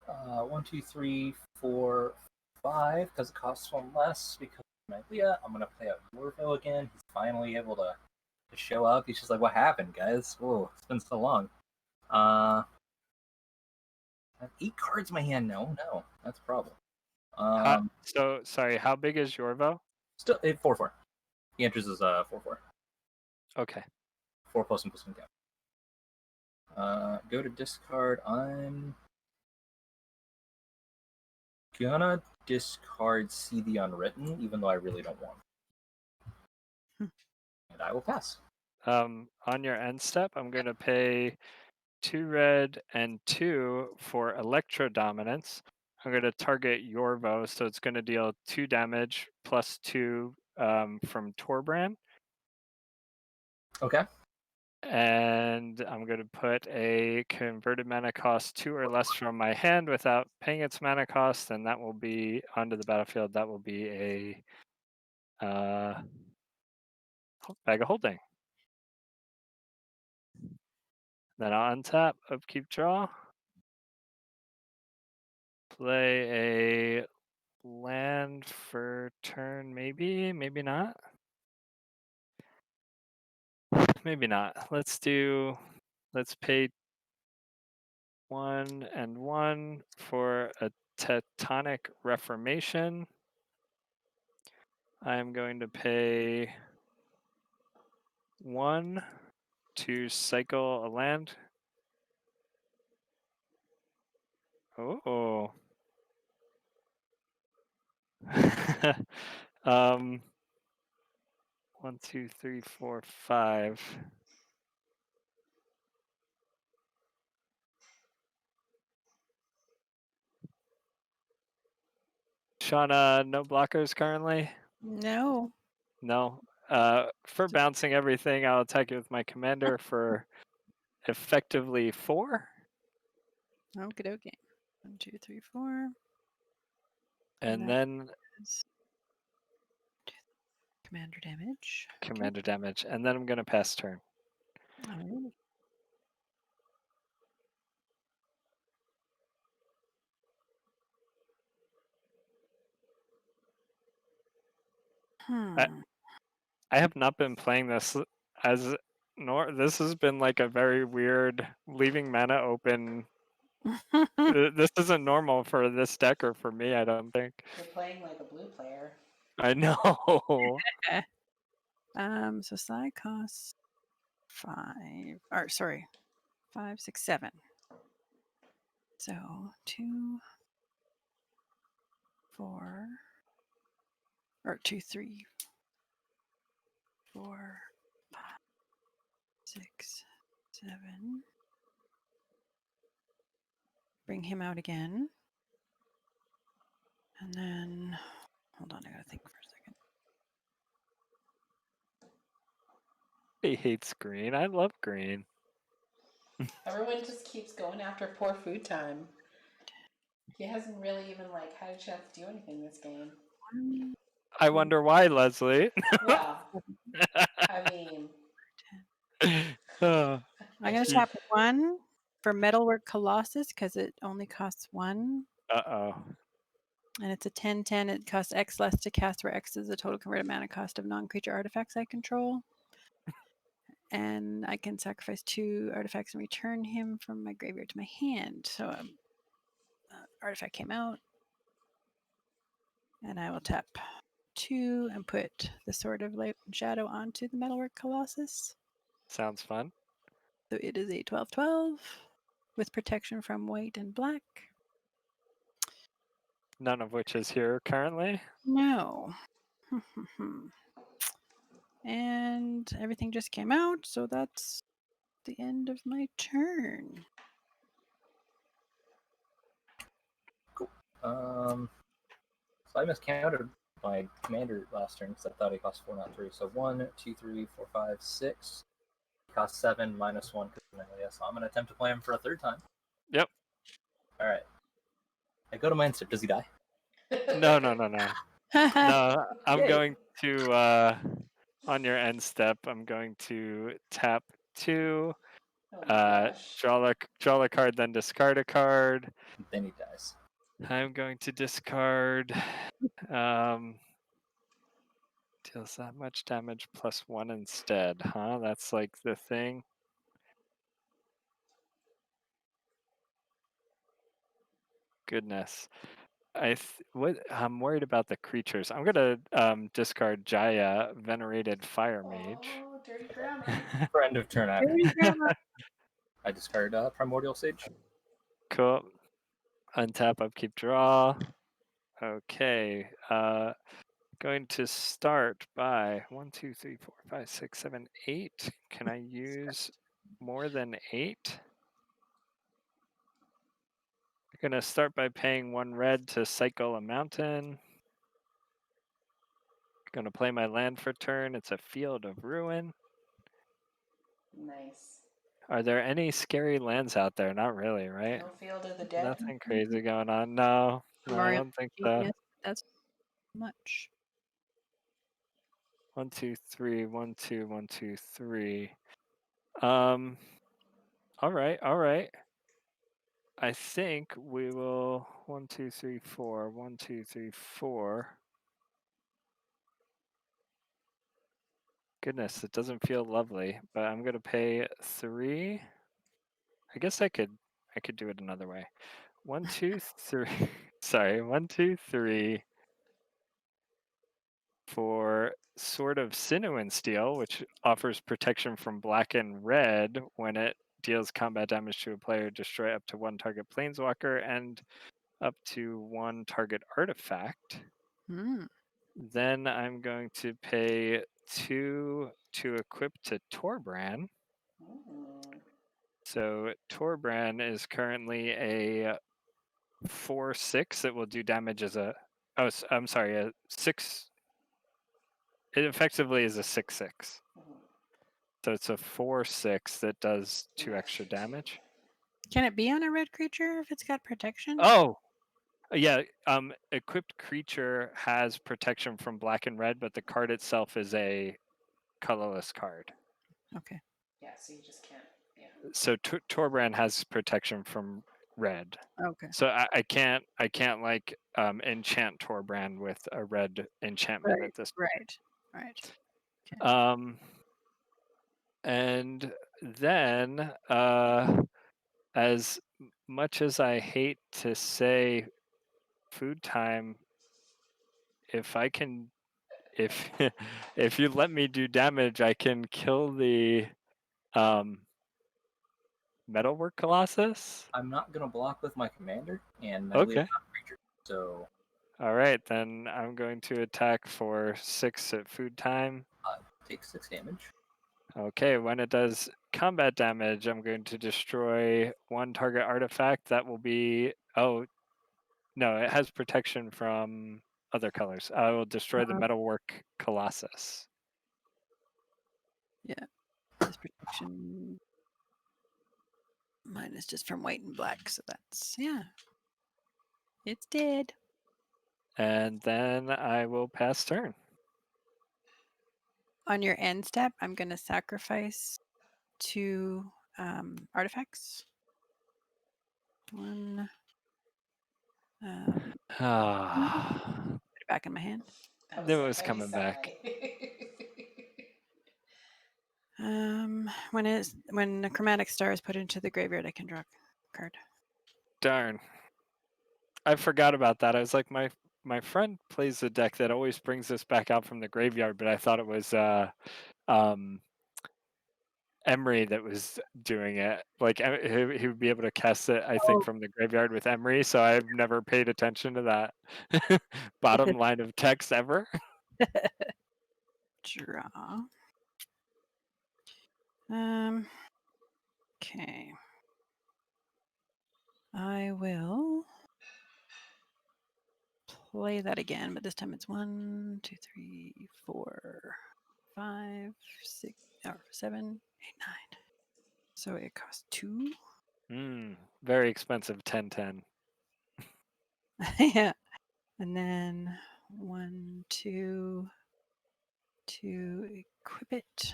1, 2, 3, 4, 5. Because it costs 1 less. Because of my Leah, I'm gonna play out Yorvo again. He's finally able to show up. He's just like, "What happened, guys? Whoa, it's been so long." I have 8 cards in my hand. No, that's a problem. So sorry, how big is Yorvo? Still 4/4. He enters as 4/4. Okay. 4 plus 1 plus 1 count. Go to discard. I'm gonna discard See the Unwritten, even though I really don't want it. And I will pass. On your end step, I'm going to pay 2 red and 2 for Electro Dominance. I'm going to target Yorvo, so it's going to deal 2 damage plus 2 from Torbran. Okay. And I'm going to put a converted mana cost 2 or less from my hand without paying its mana cost, and that will be onto the battlefield. That will be a bag of holding. Then I'll untap, upkeep, draw. Play a land for turn, maybe not. Maybe not. Let's pay 1 and 1 for a Tectonic Reformation. I'm going to pay 1 to cycle a land. Oh. 1, 2, 3, 4, 5. Shauna, no blockers currently? No. No. For bouncing everything, I'll attack you with my commander for effectively 4. Okay, okay. 1, 2, 3, 4. And then commander damage. commander damage. And then I'm going to pass turn. Alrighty. I have not been playing this as this has been like a very weird leaving mana open. This isn't normal for this deck or for me, I don't think. You're playing like a blue player. I know. So Psy costs 5. Or sorry, 5, 6, 7. So 2, 4, or 2, 3, 4, 5, 6, 7. Bring him out again. And then, hold on, I gotta think for a second. He hates green. I love green. Everyone just keeps going after poor FoodTime. He hasn't really even like had a chance to do anything this game. I wonder why, Lesley. Well, I mean, Oh. I'm gonna tap 1 for Metalwork Colossus because it only costs 1. Uh-oh. And it's a 10/10. It costs X less to cast, where X is the total converted mana cost of non-creature artifacts I control. And I can sacrifice 2 artifacts and return him from my graveyard to my hand. So artifact came out. And I will tap 2 and put the Sword of Light and Shadow onto the Metalwork Colossus. Sounds fun. So it is a 12/12 with protection from white and black. None of which is here currently. No. And everything just came out, so that's the end of my turn. So I miscounted my commander last turn because I thought he cost 4, not 3. So 1, 2, 3, 4, 5, 6. He cost 7 minus 1 because of melee. So I'm going to attempt to play him for a third time. Yep. All right. I go to my instant. Does he die? No. No, I'm Yay. going to on your end step. I'm going to tap 2, Oh my gosh. draw a card, then discard a card. Then he dies. I'm going to discard. Deals that much damage plus 1 instead, huh? That's like the thing. Goodness. I'm worried about the creatures. I'm gonna discard Jaya, Venerated Fire Mage. Oh, dirty grandma. For end of turn action, Dirty grandma. I discard Primordial Sage. Cool. Untap, upkeep, draw. Okay. Going to start by 1, 2, 3, 4, 5, 6, 7, 8. Can I use more than 8? I'm gonna start by paying 1 red to cycle a mountain. Gonna play my land for turn. It's a Field of Ruin. Nice. Are there any scary lands out there? Not really, right? No Field of the Dead. Nothing crazy going on. No, I Mario don't think so. Genius. That's much. 1, 2, 3. 1, 2, 1, 2, 3. All right. I think we will 1, 2, 3, 4. 1, 2, 3, 4. Goodness, it doesn't feel lovely, but I'm gonna pay 3. I guess I could do it another way. 1, 2, 3. Sorry, 1, 2, 3. For Sword of Sinew and Steel, which offers protection from black and red when it deals combat damage to a player, destroy up to 1 target planeswalker and up to 1 target artifact. Mm. Then I'm going to pay 2 to equip to Torbran. Mm. So Torbran is currently a 4/6 that will do damage as a. Oh, I'm sorry, a 6. It effectively is a 6/6. Mhm. So it's a 4/6 that does 2 extra damage. Can it be on a red creature if it's got protection? Oh, yeah. Equipped creature has protection from black and red, but the card itself is a colorless card. Okay. Yeah, so you just can't. Yeah. So Torbran has protection from red. Okay. So I can't like enchant Torbran with a red enchantment at this point. Right. And then as much as I hate to say food time, if I can if you let me do damage, I can kill the Metalwork Colossus. I'm not going to block with my commander, and I Okay. live on creature. So All right, then I'm going to attack for 6 at food time. take 6 damage. Okay, when it does combat damage, I'm going to destroy 1 target artifact. That will be... Oh, no, it has protection from other colors. I will destroy the Metalwork Colossus. Yeah. This protection. Mine is just from white and black, so that's it's dead. And then I will pass turn. On your end step, I'm going to sacrifice 2 artifacts. 1. Ah, Put it back in my hand. That Knew a it was heavy coming back. When the Chromatic Star is put into the graveyard, I can draw a card. Darn. I forgot about that. I was like, my friend plays a deck that always brings this back out from the graveyard, but I thought it was Emery that was doing it. Like he would be able to cast it, I think, from the graveyard with Emery. So I've never paid attention to that bottom line of text ever. Draw. Okay. I will play that again, but this time it's 1, 2, 3, 4, 5, 6, or 7, 8, 9. So it costs 2. Very expensive 10/10. Yeah. And then 1, 2 to equip it.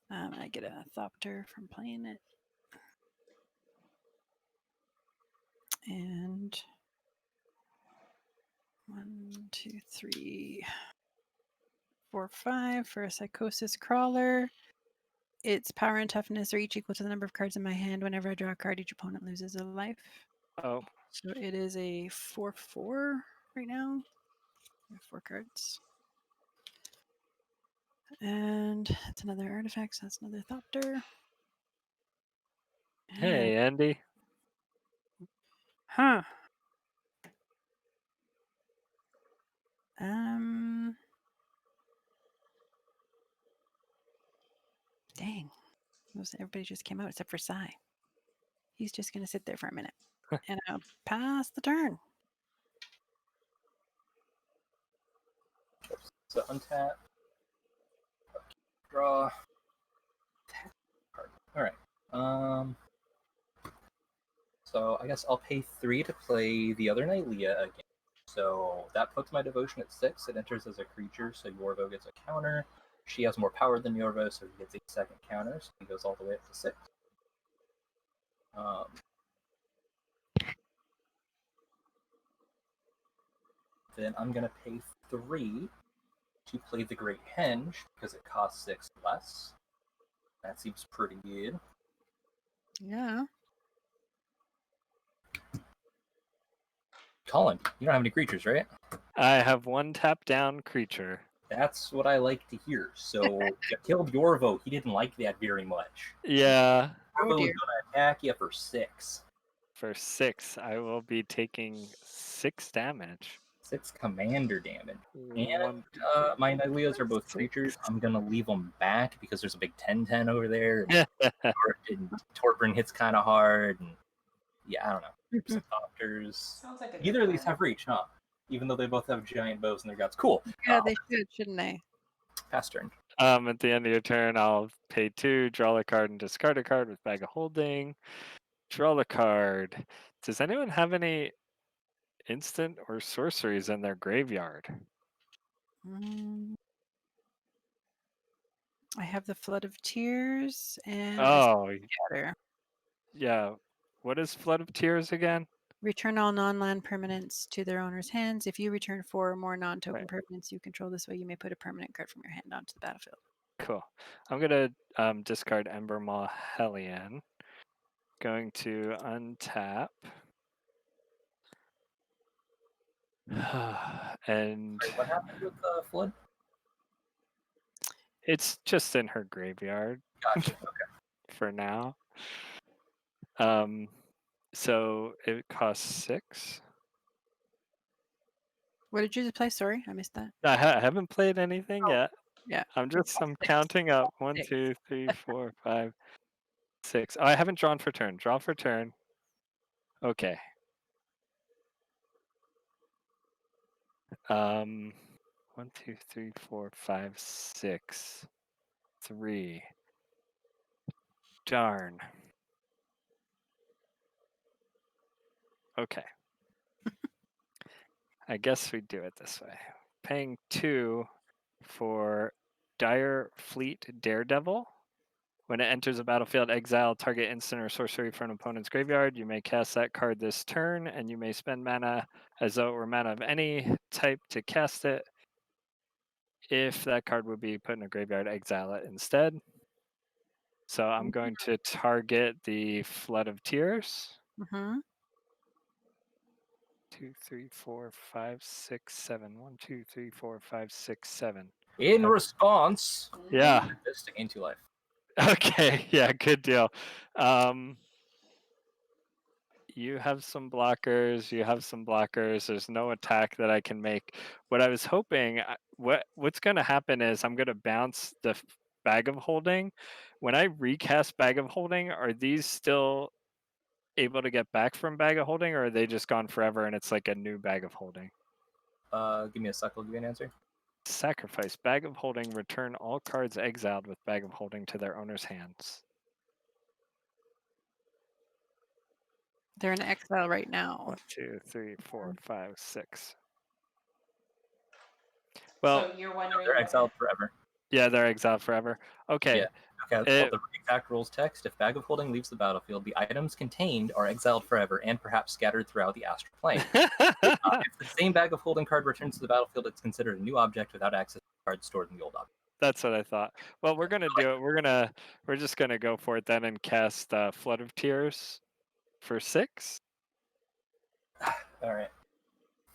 I get a Thopter from playing it. And 1, 2, 3, 4, 5 for a Psychosis Crawler. Its power and toughness are each equal to the number of cards in my hand. Whenever I draw a card, each opponent loses a life. Oh, So it is a 4/4 right now. I have 4 cards. And that's another artifact, so that's another Thopter. hey, Andy. Huh. Dang. Everybody just came out except for Sai. He's just going to sit there for a minute. And I'll pass the turn. So untap, draw. All right. So I guess I'll pay 3 to play the other night Leah again. So that puts my devotion at 6. It enters as a creature, so Yorvo gets a counter. She has more power than Yorvo, so he gets a second counter, so he goes all the way up to 6. Then I'm going to pay 3 to play the Great Henge, because it costs 6 less. That seems pretty good. Yeah. Colin, you don't have any creatures, right? I have 1 tap down creature. That's what I like to hear. So you killed Yorvo. He didn't like that very much. Yeah. Oh, Yorvo's dear. gonna attack you for 6. For 6, I will be taking 6 damage. 6 commander damage. And 1, 2, 3, my Nyleas are both 6. creatures. I'm gonna leave them back because there's a big 10/10 over there. And Torbran hits kind of hard. And yeah, I don't know. Some Thopters. Sounds like a Neither good of these plan. have reach, huh? Even though they both have giant bows in their guts. Cool. Yeah, they should, shouldn't they? Pass turn. At the end of your turn, I'll pay 2, draw a card, and discard a card with Bag of Holding. Draw a card. Does anyone have any instant or sorceries in their graveyard? I have the Flood of Tears and Oh, Shatter. yeah. What is Flood of Tears again? Return all non-land permanents to their owner's hands. If you return 4 or more non-token permanents you control this way, you may put a permanent card from your hand onto the battlefield. Cool. I'm going to discard Ember Maw Hellion. Going to untap. And Wait, what happened with Flood? it's just in her graveyard. Gotcha. Okay. For now. So it costs 6. What did you just play? Sorry, I missed that. I haven't played anything yet. Yeah. I'm counting up. 1, 2, 3, 4, 5, 6. Oh, I haven't drawn for turn. Draw for turn. Okay. 1, 2, 3, 4, 5, 6. 3. Darn. Okay. I guess we do it this way. Paying 2 for Dire Fleet Daredevil. When it enters a battlefield, exile target instant or sorcery from an opponent's graveyard. You may cast that card this turn, and you may spend mana as though it were mana of any type to cast it. If that card would be put in a graveyard, exile it instead. So I'm going to target the Flood of Tears. 2, 3, 4, 5, 6, 7. 1, 2, 3, 4, 5, 6, 7. In response, Yeah. this to gain 2 life. Okay. Yeah. Good deal. You have some blockers. There's no attack that I can make. What I was hoping, what's going to happen is I'm going to bounce the Bag of Holding. When I recast Bag of Holding, are these still able to get back from Bag of Holding, or are they just gone forever and it's like a new Bag of Holding? Give me a sec. I'll give you an answer. Sacrifice. Bag of Holding. Return all cards exiled with Bag of Holding to their owner's hands. They're in exile right now. 1, 2, 3, 4, 5, 6. Well, so you're wondering They're what- exiled forever. yeah, they're exiled forever. Okay. Yeah. Okay, It- the exact rules text: if Bag of Holding leaves the battlefield, the items contained are exiled forever and perhaps scattered throughout the astral plane. If the same Bag of Holding card returns to the battlefield, it's considered a new object without access to cards stored in the old object. That's what I thought. Well, we're gonna do it. We're just gonna go for it then and cast Flood of Tears for 6. All right.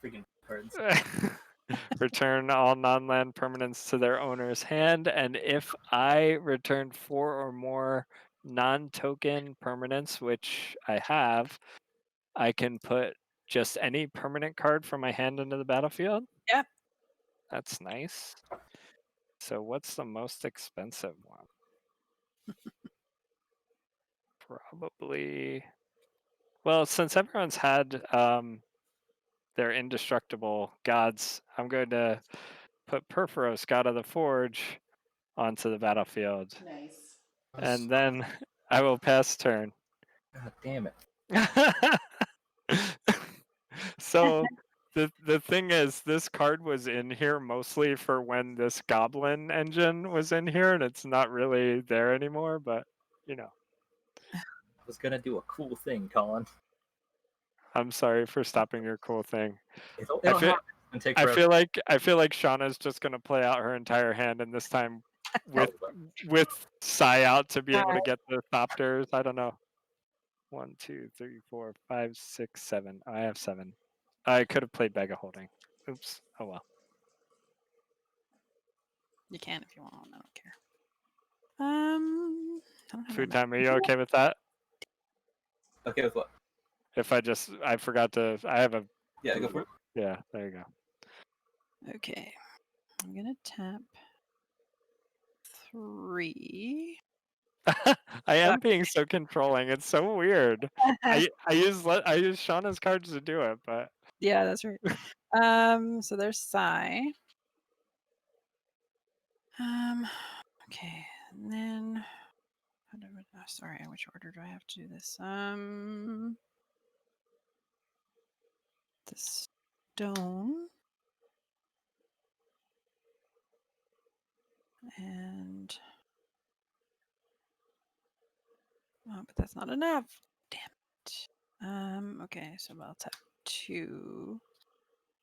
Freaking cards. Return all non-land permanents to their owner's hand, and if I return 4 or more non-token permanents, which I have, I can put just any permanent card from my hand into the battlefield. Yep. That's nice. So what's the most expensive one? Probably. Well, since everyone's had their indestructible gods, I'm going to put Perforos, God of the Forge, onto the battlefield. Nice. And then I will pass turn. God damn it. So the thing is, this card was in here mostly for when this goblin engine was in here, and it's not really there anymore, but you know. I was gonna do a cool thing, Colin. I'm sorry for stopping your cool thing. It'll I feel- happen and take I forever. feel like Shauna's just gonna play out her entire hand, and this time with Psy out to be able to get the Thopters. I don't know. 1, 2, 3, 4, 5, 6, 7. I have 7. I could have played Bag of Holding. Oops. Oh well. You can if you want. I don't care. I don't have Food enough. time. Are you okay with that? Okay, with what? If I forgot to. I have a. Yeah, go for it. Yeah. There you Okay. I'm gonna tap 3. go. I am being so controlling. It's so weird. I use Shauna's cards to do it, but Yeah, that's right. So there's Psy. Okay, and then sorry, which order do I have to do this? The stone. And but that's not enough. Damn it. Okay, so I'll tap 2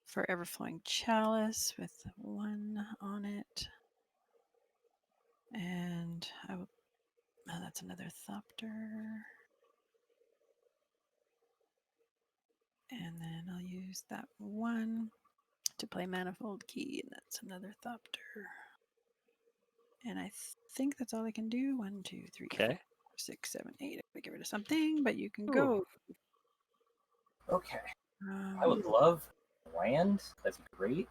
for Everflowing Chalice with 1 on it. And I will. Oh, that's another Thopter. And then I'll use that 1 to play Manifold Key, and that's another Thopter. And I think that's all I can do. 1, 2, 3, 4, okay. 6, 7, 8. I get rid of something, but you can Ooh. go. Okay. I would love land. That's great.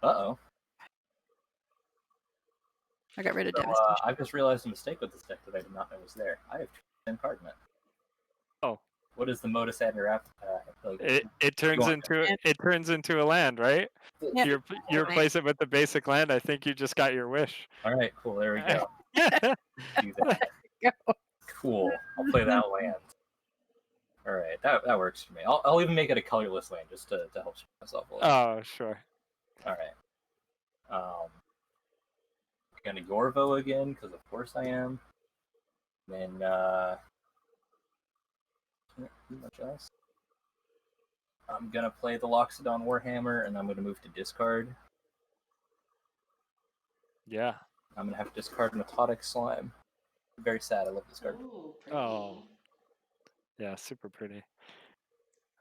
Uh-oh. I got rid of So, Devastation. I've just realized a mistake with this deck that I did not know was there. I have 10 card net. Oh. What is the modus operandi? It turns into a land, right? Yeah. You replace it with the basic land. I think you just got your wish. All right, cool. There we go. Do that. Go. Cool. I'll play that land. All right, that works for me. I'll even make it a colorless land just to help myself a little. Oh, sure. All right. Gonna Yorvo again because of course I am. Then can't do much else. I'm gonna play the Loxodon Warhammer, and I'm gonna move to discard. Yeah. I'm gonna have to discard Metotic Slime. Very sad. I love this card. Ooh, pretty. Oh. Yeah, super pretty.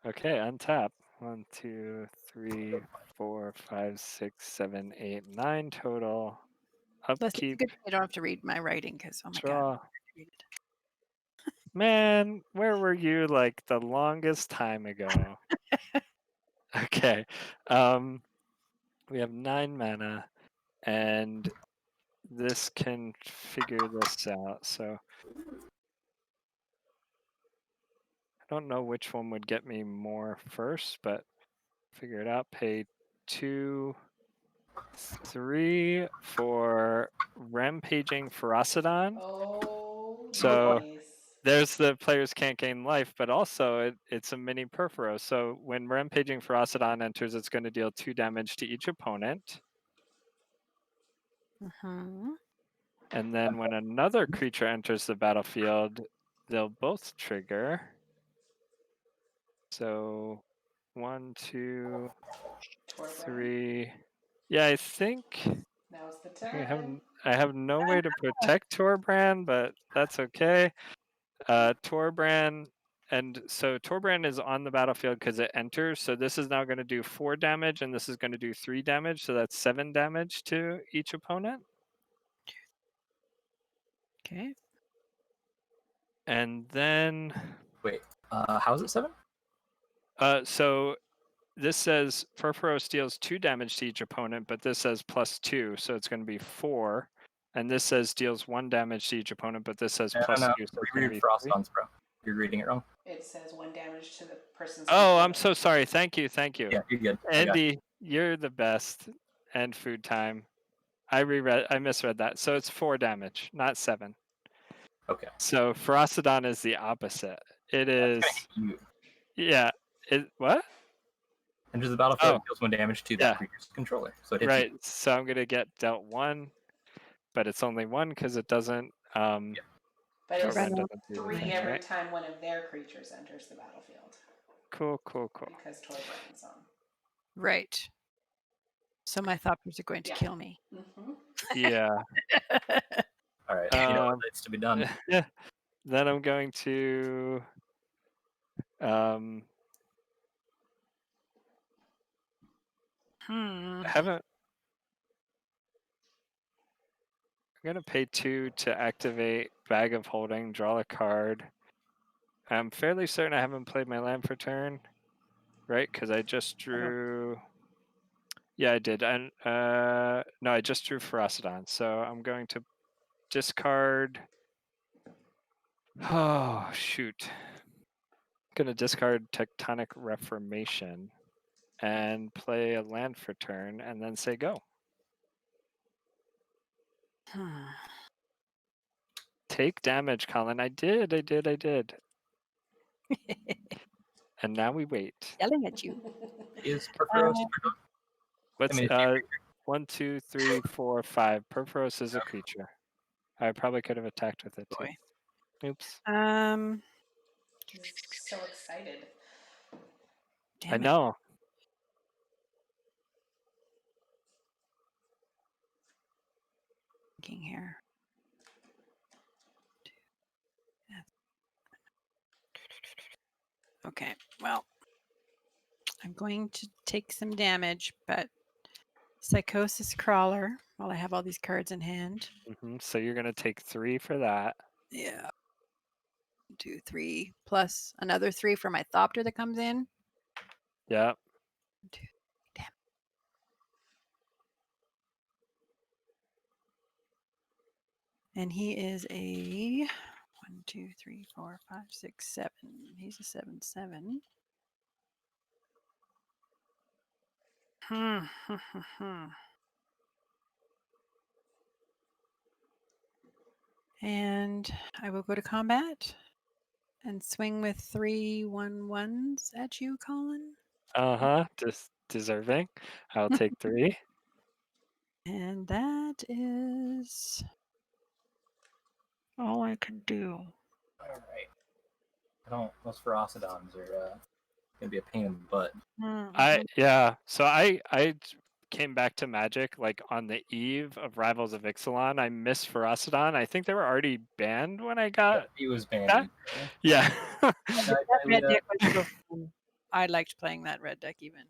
Okay, untap. 1, 2, 3, 4, 5, 6, 7, 8, 9 total. Leslie, it's Upkeep. good you don't have to read my writing because, oh my Draw. god. I have to read it. Man, where were you like the longest time ago? Okay. We have 9 mana, and this can figure this out. So don't know which one would get me more first, but figure it out. Pay 2, 3 for Rampaging Ferocidon. Oh, So nice. there's the players can't gain life, but also it's a mini Perforo. So when Rampaging Ferocidon enters, it's going to deal 2 damage to each opponent. Mm-hmm. And then when another creature enters the battlefield, they'll both trigger. So 1, 2, Torbran. 3. Yeah, I think Now's the I have time. I have no way to protect Torbran, but that's okay. Torbran, and so Torbran is on the battlefield because it enters. So this is now going to do 4 damage, and this is going to do 3 damage. So that's 7 damage to each opponent. Okay. And then, Wait, how's it 7? so this says Perforo deals 2 damage to each opponent, but this says +2, so it's going to be 4. And this says deals 1 damage to each opponent, but this says No, +2, so it's going to reread be 3. Frostons, bro. You're reading it wrong. It says 1 damage to the person's Oh, I'm controller. so sorry. Thank you. Yeah, you're good. I got it. Andy, you're the best. And Food Time. I misread that. So it's 4 damage, not 7. Okay. So Ferocidon is the opposite. It is, That's gonna hit you. yeah. What? Enters the battlefield, Oh, deals 1 damage to yeah. that creature's controller. So it hits Right. you. So I'm gonna get dealt 1, but it's only 1 because it doesn't. But it's Torbran doesn't do 3 anything, every right? time one of their creatures enters the battlefield. Cool. Because Torbran's on. Right. So my Thopters are going to Yeah. kill me. Mm-hmm. Yeah. All right. You know what needs to be done. Yeah. Then I'm going to Hmm. I'm gonna pay 2 to activate Bag of Holding, draw a card. I'm fairly certain I haven't played my land for turn, right? Because I just drew. Yeah, I did. And no, I just drew Ferocidon. So I'm going to discard. Oh shoot! I'm gonna discard Tectonic Reformation and play a land for turn, and then say go. Hmm. Take damage, Colin. I did. And now we wait. Yelling at you. Is Perforos What's I mean, 1, 2, 3, 4, 5. Perforos is a creature. I probably could have attacked with it too. Boy. Oops. He's so excited. Damn I it. know. Thinking here. Okay, well, I'm going to take some damage, but Psychosis Crawler, while I have all these cards in hand. So you're going to take 3 for that. Yeah. 2, 3, plus another 3 for my Thopter that comes in. Yep. 2, damn. And he is a 1, 2, 3, 4, 5, 6, 7. He's a 7/7. And I will go to combat and swing with 3 1/1s at you, Colin. Deserving. I'll take 3. And that is all I can do. All right. Most Ferocidons are gonna be a pain in the butt. So I came back to Magic like on the eve of Rivals of Ixalan. I missed Ferocidon. I think they were already banned when I got. He was banned. that. Yeah. That red deck was so fun. I liked playing that red deck even.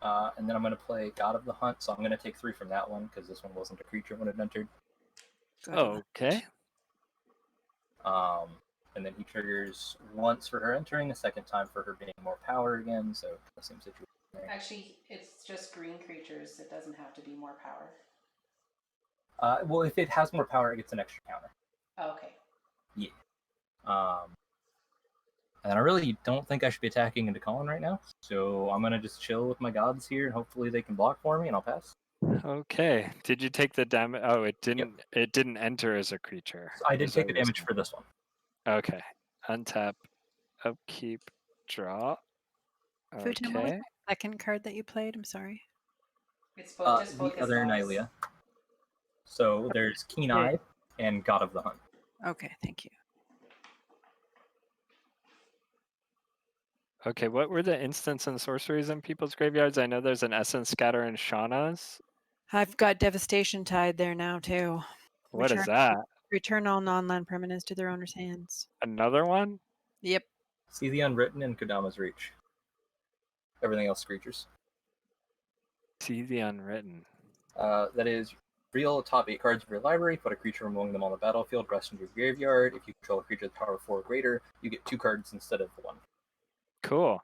And then I'm going to play God of the Hunt, so I'm going to take 3 from that one because this one wasn't a creature when it entered. Okay. And then he triggers once for her entering, a second time for her being more power again, so the same situation there. Actually, it's just green creatures. It doesn't have to be more power. Well, if it has more power, it gets an extra counter. Okay. Yeah. And I really don't think I should be attacking into Colin right now. So I'm gonna just chill with my gods here, and hopefully they can block for me, and I'll pass. Okay. Did you take the damage? Oh, it didn't. Yep. It didn't enter as a creature. So I It did was take the always- damage for this one. Okay. Untap, upkeep, draw. FoodTime, what was Okay. the second card that you played? I'm sorry. It's just The focus other box. Nylia. So there's Keen Okay. Eye and God of the Hunt. Okay, thank you. Okay. What were the instants and sorceries in people's graveyards? I know there's an Essence Scatter in Shauna's. I've got Devastation Tide there now too. What is that? Return all non-land permanents to their owner's hands. Another one? Yep. See the Unwritten in Kodama's Reach. Everything else creatures. See the Unwritten. That is, real top 8 cards of your library, put a creature among them on the battlefield, rest into your graveyard. If you control a creature with power 4 or greater, you get 2 cards instead of 1. Cool.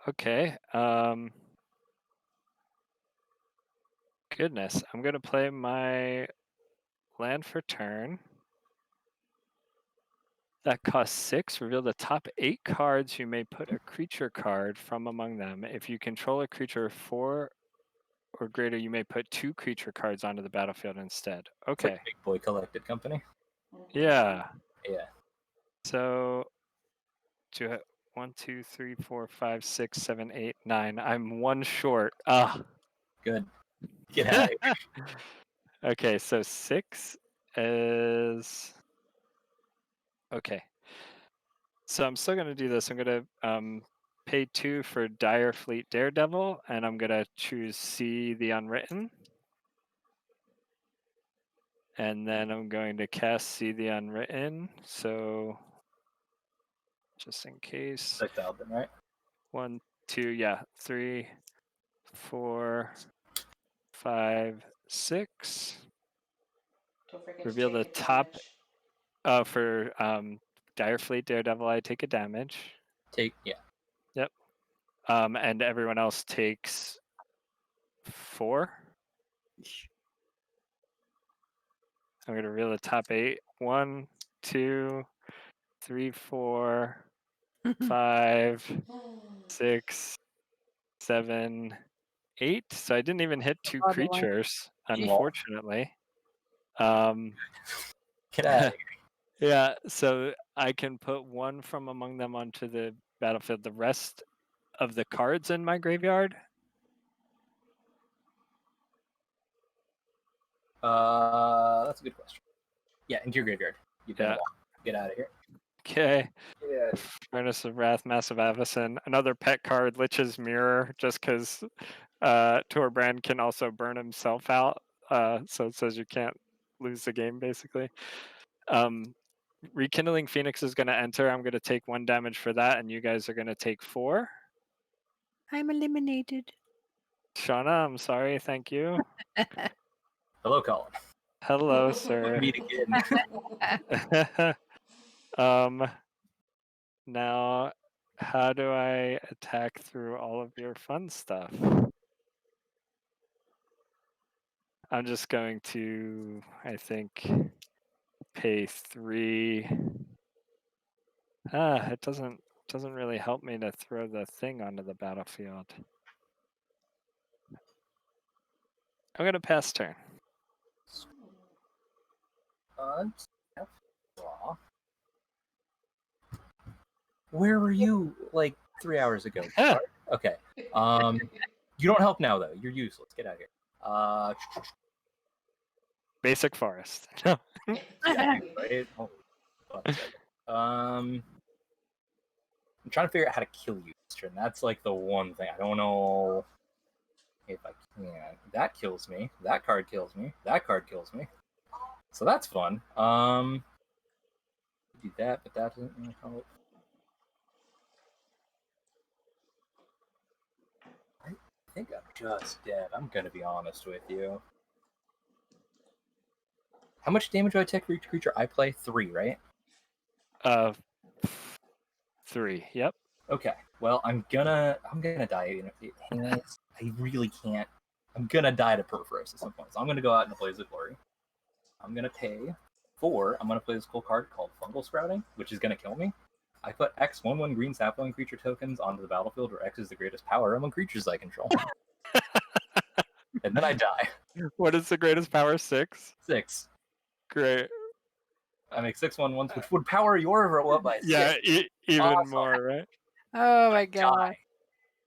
Okay. Goodness. I'm going to play my land for turn. That costs 6. Reveal the top 8 cards. You may put a creature card from among them. If you control a creature 4 or greater, you may put 2 creature cards onto the battlefield instead. It's like Okay. Big Boy Collected Company. Yeah. Yeah. So, 1, 2, 3, 4, 5, 6, 7, 8, 9. I'm 1 short. Ah. Good. Get out of here. Okay, so 6 is okay. So I'm still gonna do this. I'm gonna pay 2 for Dire Fleet Daredevil, and I'm gonna choose See the Unwritten. And then I'm going to cast See the Unwritten. So just in case. 6,000, right? 1, 2, yeah, 3, 4, 5, 6. Don't forget Reveal to the take top. damage. For Dire Fleet Daredevil, I take a damage. Yeah. Yep. And everyone else takes 4. I'm gonna reveal the top 8. 1, 2, 3, 4, 5, 6, 7, 8. So I didn't even hit 2 Bother line. creatures, Jeez. unfortunately. Get out of here. Yeah, so I can put 1 from among them onto the battlefield. The rest of the cards in my graveyard. That's a good question. Yeah, into your graveyard. You better walk. Get out of here. Okay. Yeah. Furnace of Wrath, Massive Avacyn. Another pet card, Lich's Mirror, just because Torbran can also burn himself out. So it says you can't lose the game, basically. Rekindling Phoenix is going to enter. I'm going to take 1 damage for that, and you guys are going to take 4. I'm eliminated. Shauna, I'm sorry. Thank you. Hello, Colin. Hello, sir. Meet again. Now, how do I attack through all of your fun stuff? I'm just going to, I think, pay 3. It doesn't really help me to throw the thing onto the battlefield. I'm gonna pass turn. Draw. Where were you like 3 hours ago? Okay. You don't help now though. You're useless. Get out of here. Basic forest. Yeah, right? Hold on a second. I'm trying to figure out how to kill you this turn. That's like the one thing. I don't know if I can. That kills me. That card kills me. That card kills me. So that's fun. Do that, but that doesn't really help. I think I'm just dead. I'm gonna be honest with you. How much damage do I take for each creature I play? 3, right? 3. Yep. Okay. Well, I'm gonna die. I really can't. I'm gonna die to Perforos at some point. So I'm gonna go out and Blaze of Glory. I'm gonna pay 4. I'm gonna play this cool card called Fungal Sprouting, which is gonna kill me. I put X 1/1 green sapling creature tokens onto the battlefield where X is the greatest power among creatures I control. And then I die. What is the greatest power? 6? 6. Great. I make 6/1/1s, which would power Yorvo up by 6. Yeah, even Awesome. more, right? Oh my god.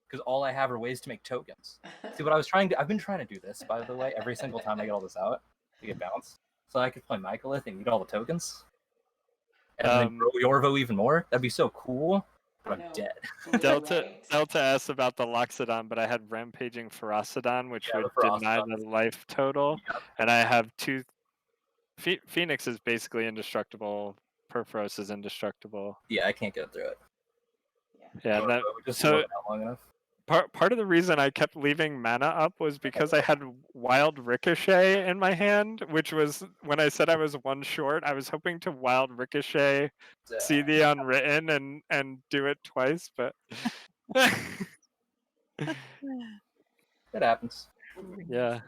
Because all I have are ways to make tokens. See, what I've been trying to do this, by the way, every single time I get all this out to get bounced. So I could play Mycolith and eat all the tokens. And then grow Yorvo even more. That'd be so cool. But I'm dead. Delta asked about the Loxodon, but I had Rampaging Ferocidon, which would deny the life total. Yep. And I have 2. Phoenix is basically indestructible. Perforos is indestructible. Yeah, I can't get through it. Yeah, Yorvo, just so wasn't out long enough. part of the reason I kept leaving mana up was because I had Wild Ricochet in my hand, which was when I said I was 1 short. I was hoping to Wild Ricochet, see the Unwritten, and do it twice, but It happens. yeah.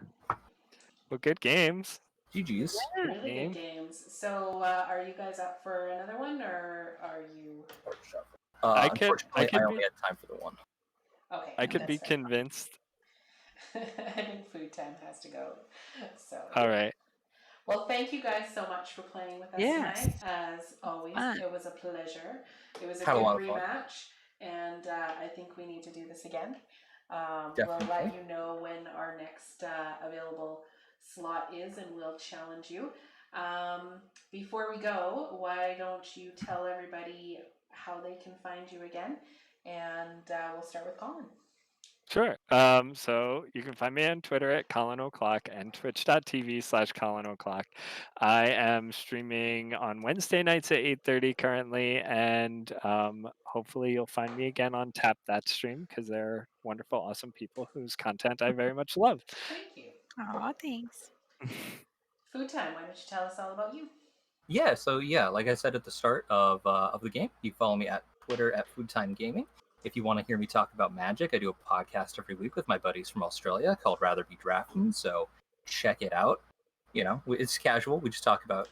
Well, good games. GG's. Really good games. So, are you guys up for another one, or are you? Unfortunately, I only had time for the one. Okay. I could be convinced. I think food time has to go. So. All right. Well, thank you guys so much for playing with us tonight. As always, it was a pleasure. It was a good rematch, and I think we need to do this again. We'll let you know when our next available slot is, and we'll challenge you. Before we go, why don't you tell everybody how they can find you again? And we'll start with Colin. Sure. So you can find me on Twitter at ColinoClock and twitch.tv/ColinoClock. I am streaming on Wednesday nights at 8:30 currently, and hopefully you'll find me again on Tap That Stream because they're wonderful, awesome people whose content I very much love. Thank you. Aw, thanks. Food time. Why don't you tell us all about you? Yeah, so like I said at the start of the game, you can follow me at Twitter at FoodTime Gaming. If you want to hear me talk about Magic, I do a podcast every week with my buddies from Australia called Rather Be Drafting, so check it out. You know, it's casual. We just talk about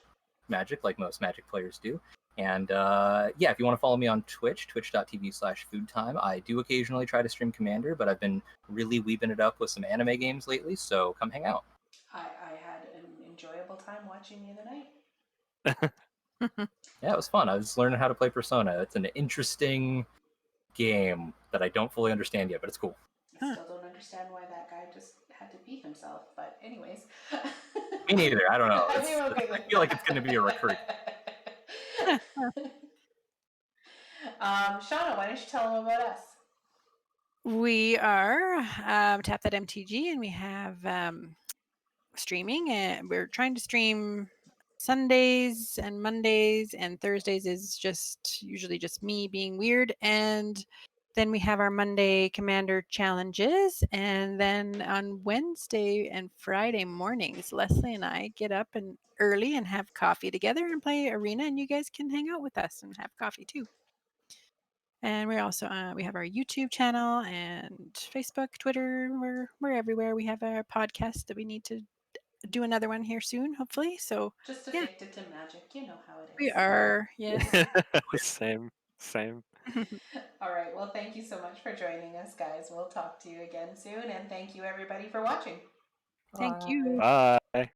Magic like most Magic players do. And if you want to follow me on Twitch, twitch.tv/foodtime, I do occasionally try to stream Commander, but I've been really weaving it up with some anime games lately, so come hang out. I had an enjoyable time watching the other night. Yeah, it was fun. I was learning how to play Persona. It's an interesting game that I don't fully understand yet, but it's cool. I still don't understand why that guy just had to beat himself, but anyways. Me neither. I don't know. I feel like it's going to be a recruit. Shauna, why don't you tell them about us? We are Tap That MTG, and we have streaming, and we're trying to stream Sundays and Mondays, and Thursdays is usually just me being weird, and then we have our Monday Commander challenges, and then on Wednesday and Friday mornings, Lesley and I get up and early and have coffee together and play Arena, and you guys can hang out with us and have coffee too. And we're also we have our YouTube channel and Facebook, Twitter. We're everywhere. We have our podcast that we need to do another one here soon, hopefully. So just addicted to Magic, you know how it is. We are, yes. Same. All right. Well, thank you so much for joining us, guys. We'll talk to you again soon, and thank you everybody for watching. Thank you. Bye.